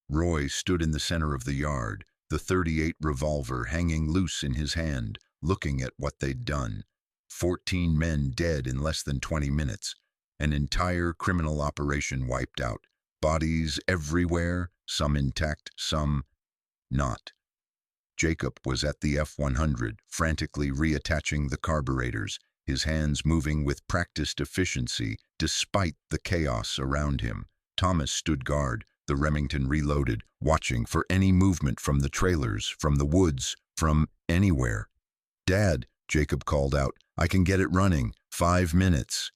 Roy stood in the center of the yard, the .38 revolver hanging loose in his hand, looking at what they'd done. 14 men dead in less than 20 minutes. An entire criminal operation wiped out. Bodies everywhere, some intact, some not. Jacob was at the F-100, frantically reattaching the carburetors, his hands moving with practiced efficiency despite the chaos around him. Thomas stood guard, the Remington reloaded, watching for any movement from the trailers, from the woods, from anywhere. "Dad," Jacob called out, "I can get it running. 5 minutes."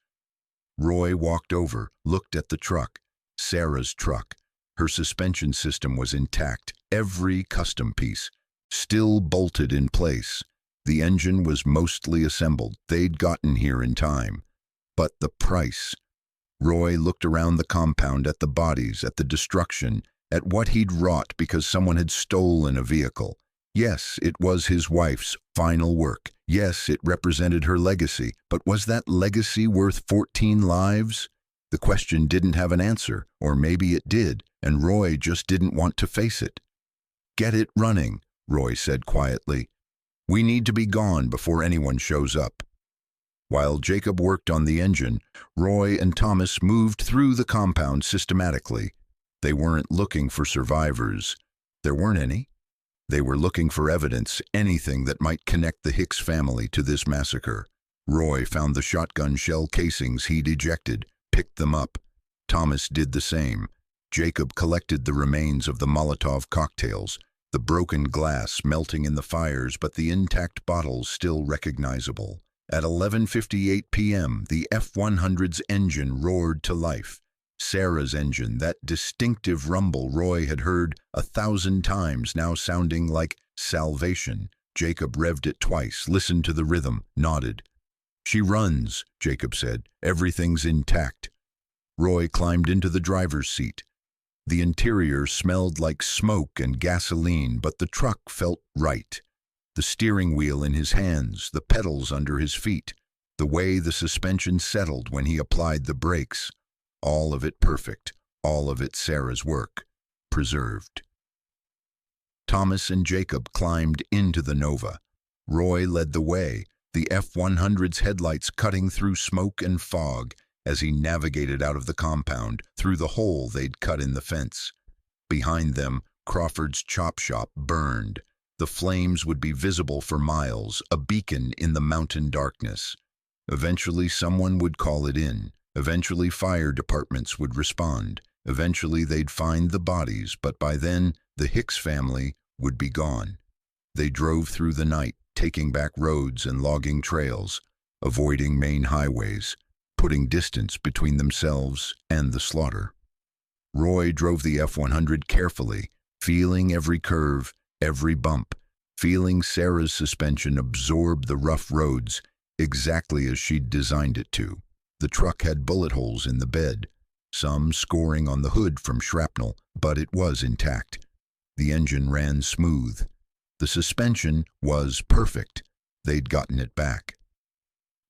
Roy walked over, looked at the truck. Sarah's truck. Her suspension system was intact, every custom piece, still bolted in place. The engine was mostly assembled. They'd gotten here in time. But the price. Roy looked around the compound at the bodies, at the destruction, at what he'd wrought because someone had stolen a vehicle. Yes, it was his wife's final work. Yes, it represented her legacy. But was that legacy worth 14 lives? The question didn't have an answer, or maybe it did, and Roy just didn't want to face it. "Get it running," Roy said quietly. "We need to be gone before anyone shows up." While Jacob worked on the engine, Roy and Thomas moved through the compound systematically. They weren't looking for survivors. There weren't any. They were looking for evidence, anything that might connect the Hicks family to this massacre. Roy found the shotgun shell casings he'd ejected, picked them up. Thomas did the same. Jacob collected the remains of the Molotov cocktails, the broken glass melting in the fires, but the intact bottles still recognizable. At 11:58 p.m., the F-100's engine roared to life. Sarah's engine, that distinctive rumble Roy had heard 1,000 times, now sounding like salvation. Jacob revved it twice, listened to the rhythm, nodded. "She runs," Jacob said. "Everything's intact." Roy climbed into the driver's seat. The interior smelled like smoke and gasoline, but the truck felt right. The steering wheel in his hands, the pedals under his feet, the way the suspension settled when he applied the brakes. All of it perfect, all of it Sarah's work, preserved. Thomas and Jacob climbed into the Nova. Roy led the way, the F-100's headlights cutting through smoke and fog as he navigated out of the compound, through the hole they'd cut in the fence. Behind them, Crawford's chop shop burned. The flames would be visible for miles, a beacon in the mountain darkness. Eventually someone would call it in. Eventually fire departments would respond. Eventually they'd find the bodies, but by then the Hicks family would be gone. They drove through the night, taking back roads and logging trails, avoiding main highways, putting distance between themselves and the slaughter. Roy drove the F-100 carefully, feeling every curve, every bump, feeling Sarah's suspension absorb the rough roads exactly as she'd designed it to. The truck had bullet holes in the bed, some scoring on the hood from shrapnel, but it was intact. The engine ran smooth. The suspension was perfect. They'd gotten it back.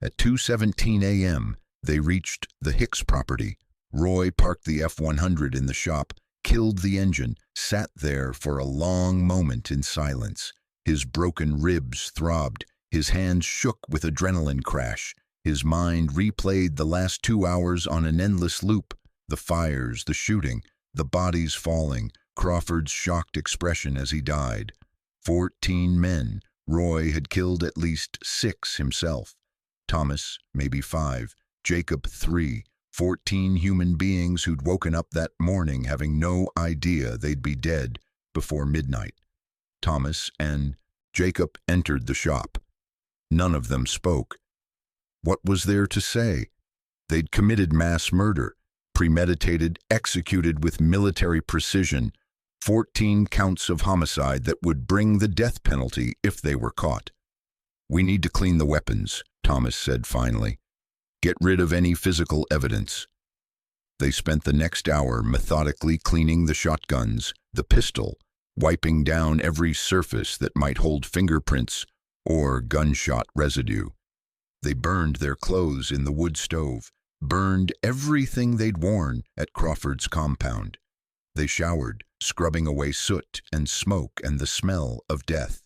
At 2:17 a.m., they reached the Hicks property. Roy parked the F-100 in the shop, killed the engine, sat there for a long moment in silence. His broken ribs throbbed. His hands shook with adrenaline crash. His mind replayed the last 2 hours on an endless loop. The fires, the shooting, the bodies falling, Crawford's shocked expression as he died. 14 men. Roy had killed at least 6 himself. Thomas, maybe 5. Jacob, 3. 14 human beings who'd woken up that morning having no idea they'd be dead before midnight. Thomas and Jacob entered the shop. None of them spoke. What was there to say? They'd committed mass murder, premeditated, executed with military precision, 14 counts of homicide that would bring the death penalty if they were caught. "We need to clean the weapons," Thomas said finally. "Get rid of any physical evidence." They spent the next hour methodically cleaning the shotguns, the pistol, wiping down every surface that might hold fingerprints or gunshot residue. They burned their clothes in the wood stove, burned everything they'd worn at Crawford's compound. They showered, scrubbing away soot and smoke and the smell of death.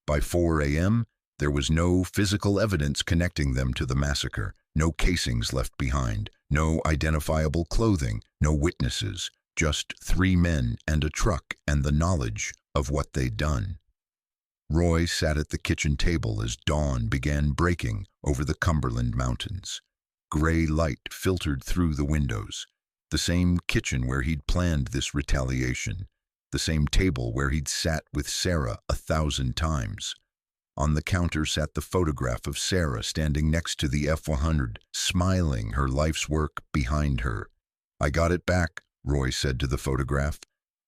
By 4 a.m., there was no physical evidence connecting them to the massacre, no casings left behind, no identifiable clothing, no witnesses, just 3 men and a truck and the knowledge of what they'd done. Roy sat at the kitchen table as dawn began breaking over the Cumberland Mountains. Gray light filtered through the windows. The same kitchen where he'd planned this retaliation. The same table where he'd sat with Sarah 1,000 times. On the counter sat the photograph of Sarah standing next to the F-100, smiling, her life's work behind her. "I got it back," Roy said to the photograph.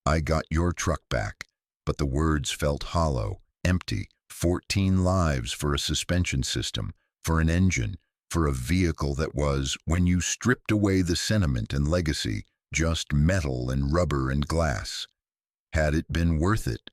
"I got your truck back." But the words felt hollow, empty. 14 lives for a suspension system, for an engine, for a vehicle that was, when you stripped away the sentiment and legacy, just metal and rubber and glass. Had it been worth it?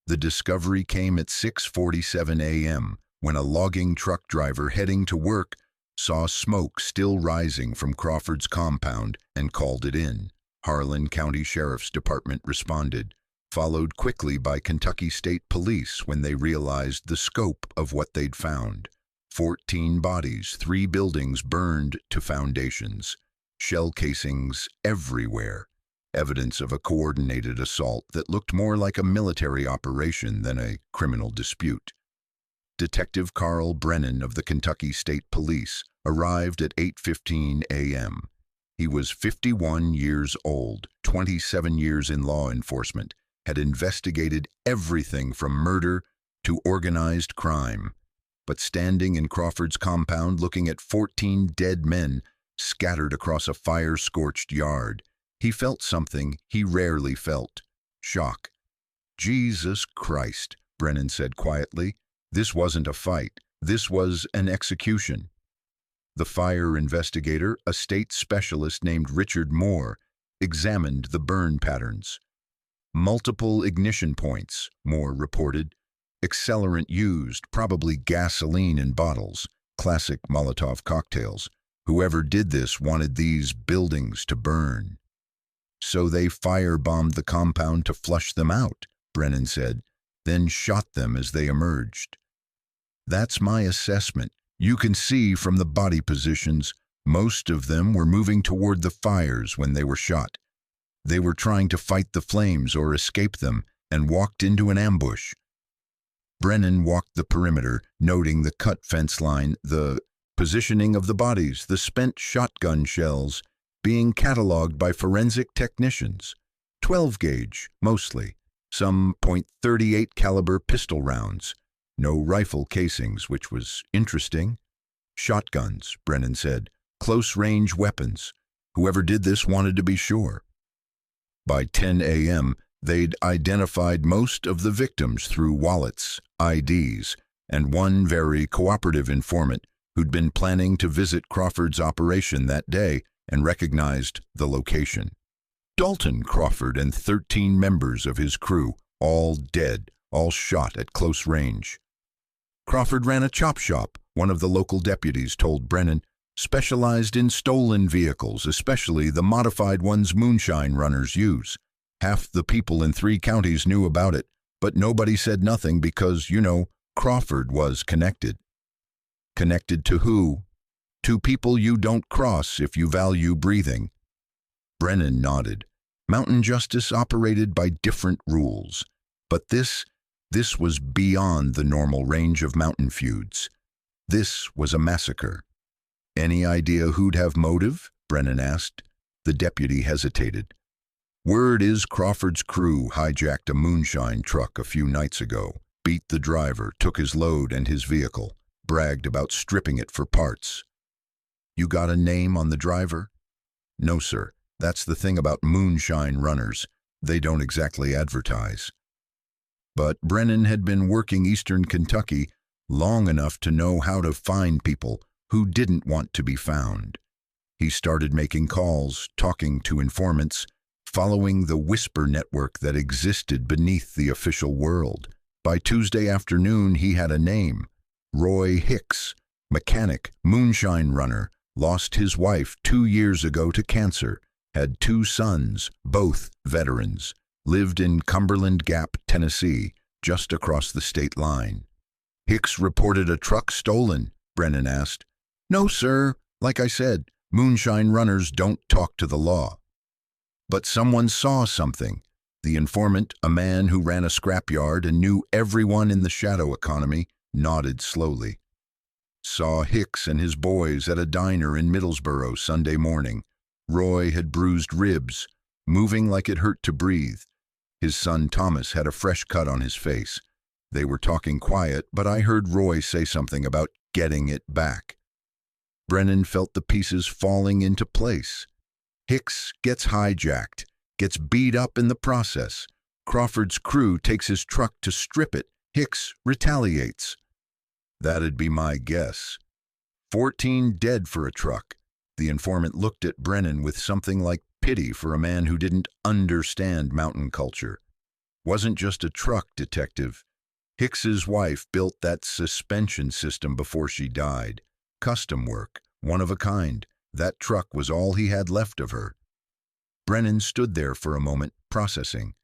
The discovery came at 6:47 a.m. when a logging truck driver heading to work saw smoke still rising from Crawford's compound and called it in. Harlan County Sheriff's Department responded, followed quickly by Kentucky State Police when they realized the scope of what they'd found. 14 bodies, 3 buildings burned to foundations, shell casings everywhere. Evidence of a coordinated assault that looked more like a military operation than a criminal dispute. Detective Carl Brennan of the Kentucky State Police arrived at 8:15 a.m. He was 51 years old, 27 years in law enforcement, had investigated everything from murder to organized crime. But standing in Crawford's compound looking at 14 dead men scattered across a fire-scorched yard, he felt something he rarely felt: shock. "Jesus Christ," Brennan said quietly. "This wasn't a fight. This was an execution." The fire investigator, a state specialist named Richard Moore, examined the burn patterns. "Multiple ignition points," Moore reported. "Accelerant used, probably gasoline in bottles. Classic Molotov cocktails. Whoever did this wanted these buildings to burn." "So they firebombed the compound to flush them out," Brennan said, "then shot them as they emerged." "That's my assessment. You can see from the body positions, most of them were moving toward the fires when they were shot. They were trying to fight the flames or escape them and walked into an ambush." Brennan walked the perimeter, noting the cut fence line, the positioning of the bodies, the spent shotgun shells, being cataloged by forensic technicians. 12-gauge, mostly. Some .38 caliber pistol rounds. No rifle casings, which was interesting. "Shotguns," Brennan said. "Close-range weapons. Whoever did this wanted to be sure." By 10 a.m., They'd identified most of the victims through wallets, IDs, and one very cooperative informant who'd been planning to visit Crawford's operation that day and recognized the location. Dalton Crawford and 13 members of his crew, all dead, all shot at close range. Crawford ran a chop shop, one of the local deputies told Brennan, specialized in stolen vehicles, especially the modified ones Moonshine runners use. Half the people in 3 counties knew about it, but nobody said nothing because, Crawford was connected. Connected to who? To people you don't cross if you value breathing. Brennan nodded. Mountain justice operated by different rules, but this was beyond the normal range of mountain feuds. This was a massacre. Any idea who'd have motive? Brennan asked. The deputy hesitated. Word is Crawford's crew hijacked a Moonshine truck a few nights ago, beat the driver, took his load and his vehicle, bragged about stripping it for parts. You got a name on the driver? No, sir. That's the thing about Moonshine runners. They don't exactly advertise. But Brennan had been working Eastern Kentucky long enough to know how to find people who didn't want to be found. He started making calls, talking to informants, following the whisper network that existed beneath the official world. By Tuesday afternoon, he had a name. Roy Hicks, mechanic, Moonshine runner, lost his wife 2 years ago to cancer, had 2 sons, both veterans, lived in Cumberland Gap, Tennessee, just across the state line. Hicks reported a truck stolen, Brennan asked. No, sir. Like I said, Moonshine runners don't talk to the law. But someone saw something. The informant, a man who ran a scrapyard and knew everyone in the shadow economy, nodded slowly. Saw Hicks and his boys at a diner in Middlesboro Sunday morning. Roy had bruised ribs, moving like it hurt to breathe. His son Thomas had a fresh cut on his face. They were talking quiet, but I heard Roy say something about getting it back. Brennan felt the pieces falling into place. Hicks gets hijacked, gets beat up in the process. Crawford's crew takes his truck to strip it. Hicks retaliates. That'd be my guess. 14 dead for a truck. The informant looked at Brennan with something like pity for a man who didn't understand mountain culture. Wasn't just a truck, detective. Hicks's wife built that suspension system before she died. Custom work, one of a kind. That truck was all he had left of her. Brennan stood there for a moment, processing.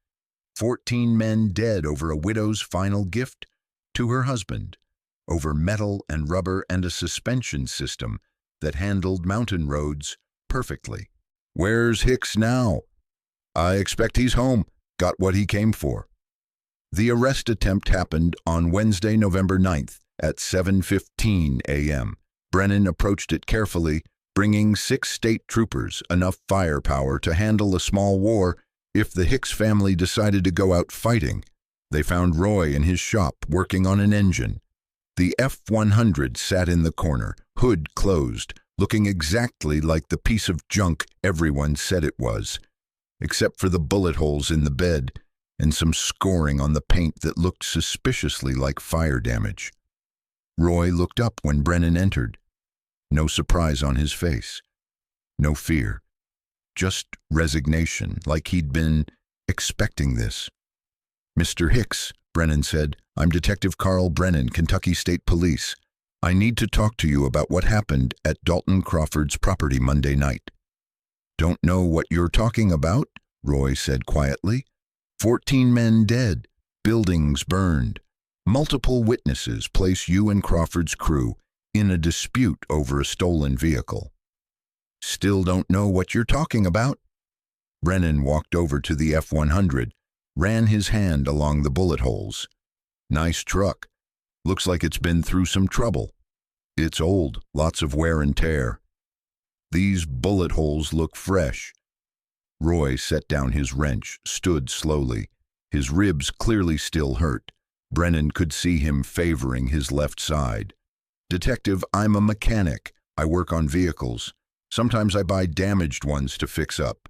14 men dead over a widow's final gift to her husband, over metal and rubber and a suspension system that handled mountain roads perfectly. Where's Hicks now? I expect he's home. Got what he came for. The arrest attempt happened on Wednesday, November 9th at 7:15 a.m. Brennan approached it carefully, bringing 6 state troopers, enough firepower to handle a small war if the Hicks family decided to go out fighting. They found Roy in his shop working on an engine. The F-100 sat in the corner, hood closed, looking exactly like the piece of junk everyone said it was, except for the bullet holes in the bed and some scoring on the paint that looked suspiciously like fire damage. Roy looked up when Brennan entered. No surprise on his face. No fear. Just resignation, like he'd been expecting this. Mr. Hicks, Brennan said, I'm Detective Carl Brennan, Kentucky State Police. I need to talk to you about what happened at Dalton Crawford's property Monday night. Don't know what you're talking about, Roy said quietly. 14 men dead, buildings burned. Multiple witnesses place you and Crawford's crew in a dispute over a stolen vehicle. Still don't know what you're talking about? Brennan walked over to the F-100, ran his hand along the bullet holes. Nice truck. Looks like it's been through some trouble. It's old, lots of wear and tear. These bullet holes look fresh. Roy set down his wrench, stood slowly. His ribs clearly still hurt. Brennan could see him favoring his left side. Detective, I'm a mechanic. I work on vehicles. Sometimes I buy damaged ones to fix up.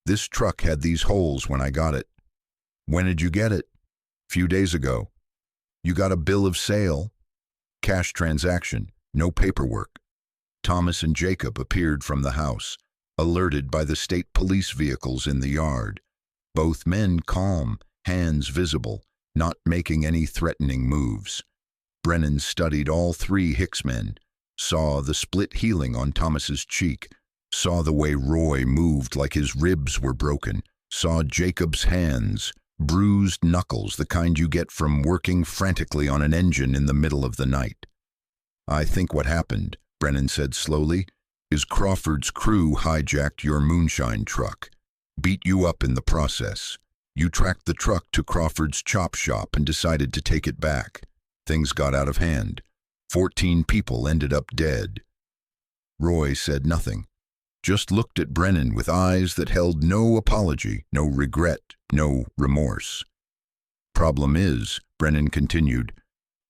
This truck had these holes when I got it. When did you get it? Few days ago. You got a bill of sale? Cash transaction, no paperwork. Thomas and Jacob appeared from the house, alerted by the state police vehicles in the yard. Both men calm, hands visible, not making any threatening moves. Brennan studied all three Hicks men, saw the split healing on Thomas's cheek, saw the way Roy moved like his ribs were broken, saw Jacob's hands, bruised knuckles, the kind you get from working frantically on an engine in the middle of the night. I think what happened, Brennan said slowly, is Crawford's crew hijacked your Moonshine truck, beat you up in the process. You tracked the truck to Crawford's chop shop and decided to take it back. Things got out of hand. 14 people ended up dead. Roy said nothing, just looked at Brennan with eyes that held no apology, no regret, no remorse. Problem is, Brennan continued,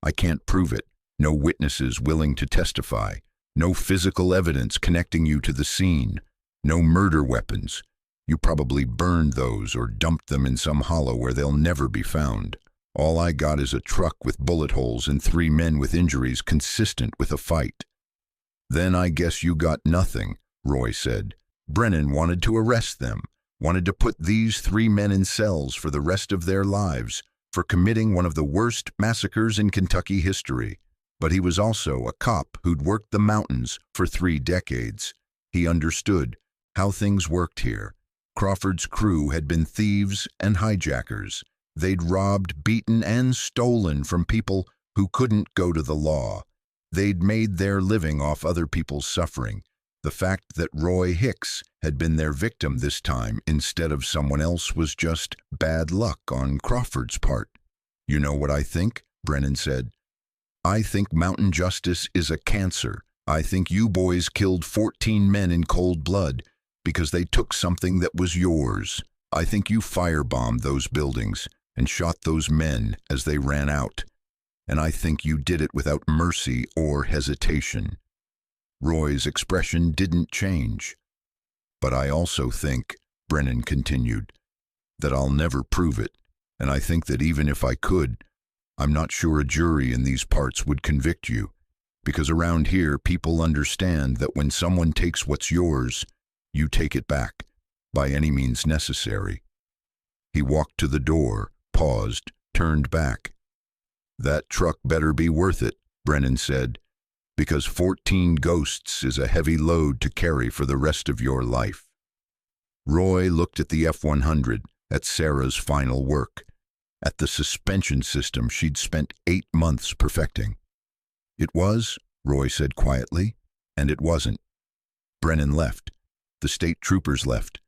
I can't prove it. No witnesses willing to testify. No physical evidence connecting you to the scene. No murder weapons. You probably burned those or dumped them in some hollow where they'll never be found. All I got is a truck with bullet holes and 3 men with injuries consistent with a fight. Then I guess you got nothing, Roy said. Brennan wanted to arrest them, wanted to put these 3 men in cells for the rest of their lives for committing one of the worst massacres in Kentucky history. But he was also a cop who'd worked the mountains for 3 decades. He understood how things worked here. Crawford's crew had been thieves and hijackers. They'd robbed, beaten, and stolen from people who couldn't go to the law. They'd made their living off other people's suffering. The fact that Roy Hicks had been their victim this time instead of someone else was just bad luck on Crawford's part. You know what I think? Brennan said. I think mountain justice is a cancer. I think you boys killed 14 men in cold blood because they took something that was yours. I think you firebombed those buildings and shot those men as they ran out. And I think you did it without mercy or hesitation. Roy's expression didn't change. But I also think, Brennan continued, that I'll never prove it. And I think that even if I could, I'm not sure a jury in these parts would convict you. Because around here, people understand that when someone takes what's yours, you take it back, by any means necessary. He walked to the door, paused, turned back. That truck better be worth it, Brennan said, because 14 ghosts is a heavy load to carry for the rest of your life. Roy looked at the F-100, at Sarah's final work, at the suspension system she'd spent 8 months perfecting. It was, Roy said quietly, and it wasn't. Brennan left. The state troopers left.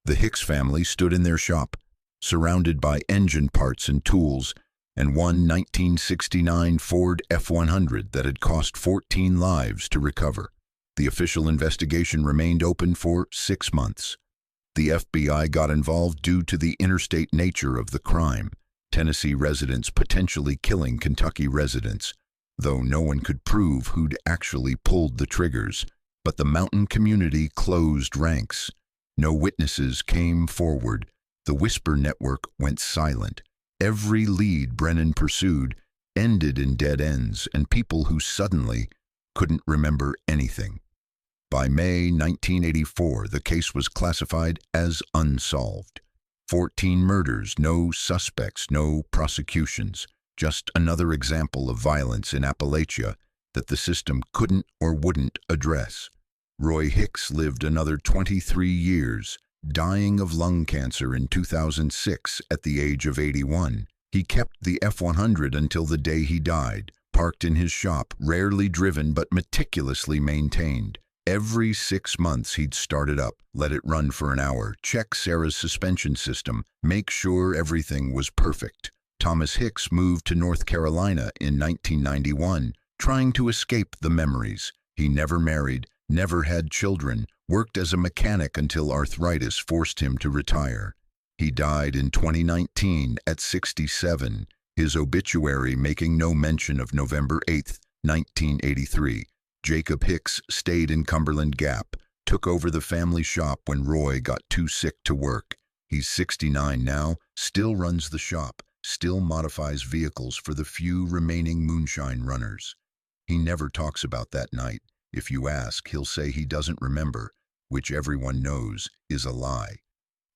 The Hicks family stood in their shop, surrounded by engine parts and tools, and one 1969 Ford F-100 that had cost 14 lives to recover. The official investigation remained open for 6 months. The FBI got involved due to the interstate nature of the crime, Tennessee residents potentially killing Kentucky residents, though no one could prove who'd actually pulled the triggers. But the mountain community closed ranks. No witnesses came forward. The Whisper Network went silent. Every lead Brennan pursued ended in dead ends and people who suddenly couldn't remember anything. By May 1984, the case was classified as unsolved. 14 murders, no suspects, no prosecutions. Just another example of violence in Appalachia that the system couldn't or wouldn't address. Roy Hicks lived another 23 years, dying of lung cancer in 2006 at the age of 81. He kept the F-100 until the day he died, parked in his shop, rarely driven but meticulously maintained. Every 6 months he'd start it up, let it run for an hour, check Sarah's suspension system, make sure everything was perfect. Thomas Hicks moved to North Carolina in 1991, trying to escape the memories. He never married, never had children, worked as a mechanic until arthritis forced him to retire. He died in 2019 at 67, his obituary making no mention of November 8, 1983. Jacob Hicks stayed in Cumberland Gap, took over the family shop when Roy got too sick to work. He's 69 now, still runs the shop, still modifies vehicles for the few remaining Moonshine runners. He never talks about that night. If you ask, he'll say he doesn't remember, which everyone knows is a lie.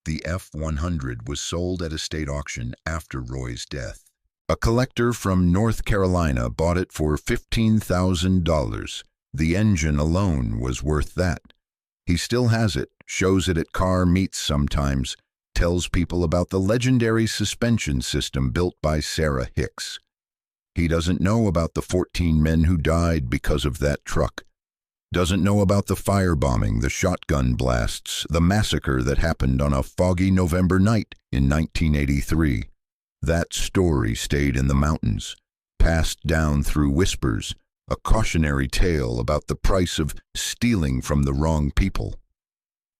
The F-100 was sold at a state auction after Roy's death. A collector from North Carolina bought it for $15,000. The engine alone was worth that. He still has it, shows it at car meets sometimes, tells people about the legendary suspension system built by Sarah Hicks. He doesn't know about the 14 men who died because of that truck. Doesn't know about the firebombing, the shotgun blasts, the massacre that happened on a foggy November night in 1983. That story stayed in the mountains, passed down through whispers, a cautionary tale about the price of stealing from the wrong people.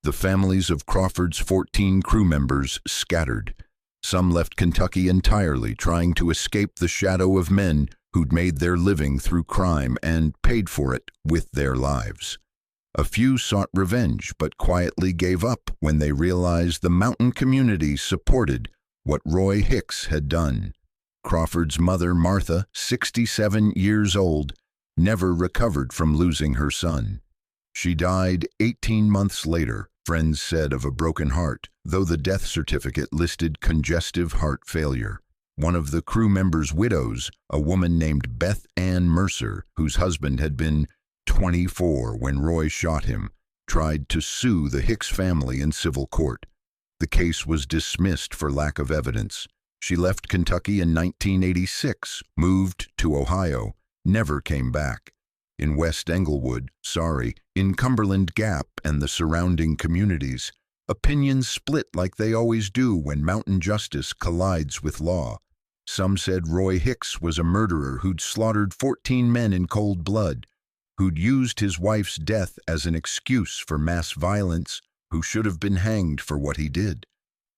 The families of Crawford's 14 crew members scattered. Some left Kentucky entirely, trying to escape the shadow of men who'd made their living through crime and paid for it with their lives. A few sought revenge, but quietly gave up when they realized the mountain community supported what Roy Hicks had done. Crawford's mother, Martha, 67 years old, never recovered from losing her son. She died 18 months later, friends said, of a broken heart, though the death certificate listed congestive heart failure. One of the crew members' widows, a woman named Beth Ann Mercer, whose husband had been 24 when Roy shot him, tried to sue the Hicks family in civil court. The case was dismissed for lack of evidence. She left Kentucky in 1986, moved to Ohio, never came back. In West Englewood, in Cumberland Gap and the surrounding communities, opinions split like they always do when mountain justice collides with law. Some said Roy Hicks was a murderer who'd slaughtered 14 men in cold blood, who'd used his wife's death as an excuse for mass violence, who should have been hanged for what he did.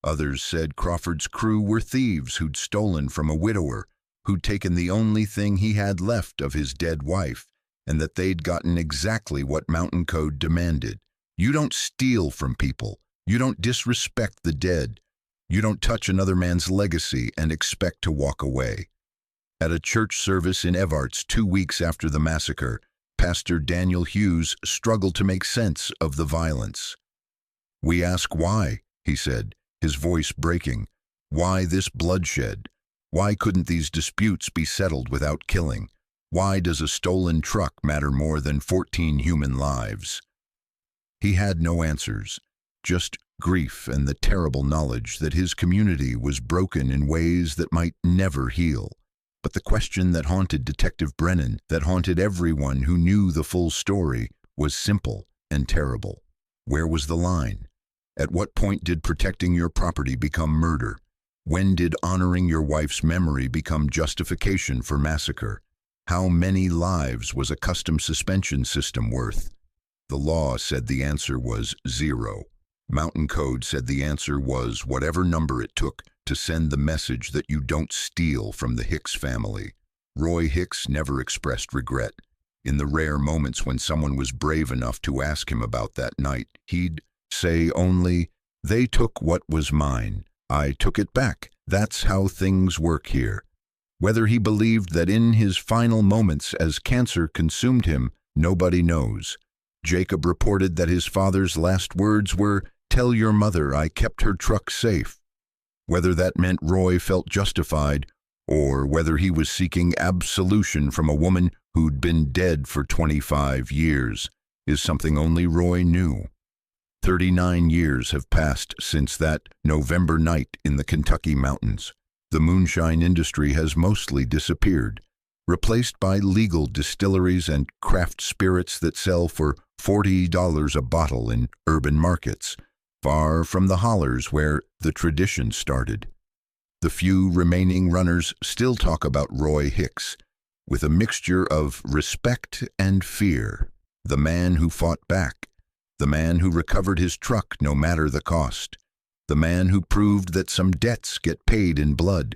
Others said Crawford's crew were thieves who'd stolen from a widower, who'd taken the only thing he had left of his dead wife, and that they'd gotten exactly what Mountain Code demanded. You don't steal from people. You don't disrespect the dead. You don't touch another man's legacy and expect to walk away. At a church service in Evarts 2 weeks after the massacre, Pastor Daniel Hughes struggled to make sense of the violence. "We ask why," he said, his voice breaking. "Why this bloodshed? Why couldn't these disputes be settled without killing? Why does a stolen truck matter more than 14 human lives?" He had no answers, just grief and the terrible knowledge that his community was broken in ways that might never heal. But the question that haunted Detective Brennan, that haunted everyone who knew the full story, was simple and terrible. Where was the line? At what point did protecting your property become murder? When did honoring your wife's memory become justification for massacre? How many lives was a custom suspension system worth? The law said the answer was 0. Mountain Code said the answer was whatever number it took to send the message that you don't steal from the Hicks family. Roy Hicks never expressed regret. In the rare moments when someone was brave enough to ask him about that night, he'd say only, "They took what was mine. I took it back. That's how things work here." Whether he believed that in his final moments as cancer consumed him, nobody knows. Jacob reported that his father's last words were, "Tell your mother I kept her truck safe." Whether that meant Roy felt justified, or whether he was seeking absolution from a woman who'd been dead for 25 years, is something only Roy knew. 39 years have passed since that November night in the Kentucky mountains. The moonshine industry has mostly disappeared, replaced by legal distilleries and craft spirits that sell for $40 a bottle in urban markets, far from the hollers where the tradition started. The few remaining runners still talk about Roy Hicks, with a mixture of respect and fear. The man who fought back, the man who recovered his truck no matter the cost, the man who proved that some debts get paid in blood.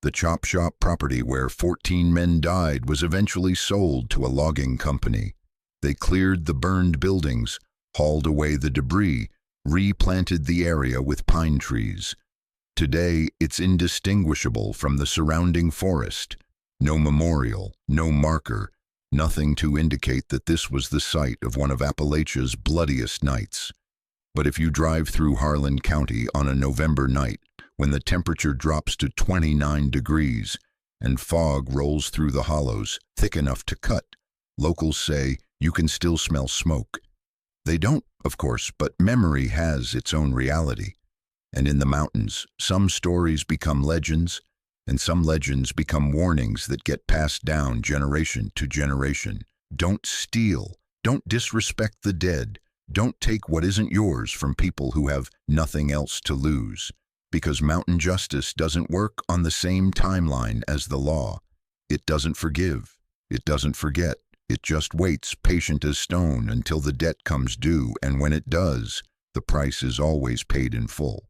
The chop shop property where 14 men died was eventually sold to a logging company. They cleared the burned buildings, hauled away the debris, replanted the area with pine trees. Today, it's indistinguishable from the surrounding forest. No memorial, no marker, nothing to indicate that this was the site of one of Appalachia's bloodiest nights. But if you drive through Harlan County on a November night, when the temperature drops to 29 degrees and fog rolls through the hollows, thick enough to cut, locals say you can still smell smoke. They don't, of course, but memory has its own reality. And in the mountains, some stories become legends, and some legends become warnings that get passed down generation to generation. Don't steal. Don't disrespect the dead. Don't take what isn't yours from people who have nothing else to lose. Because mountain justice doesn't work on the same timeline as the law. It doesn't forgive. It doesn't forget. It just waits, patient as stone, until the debt comes due, and when it does, the price is always paid in full.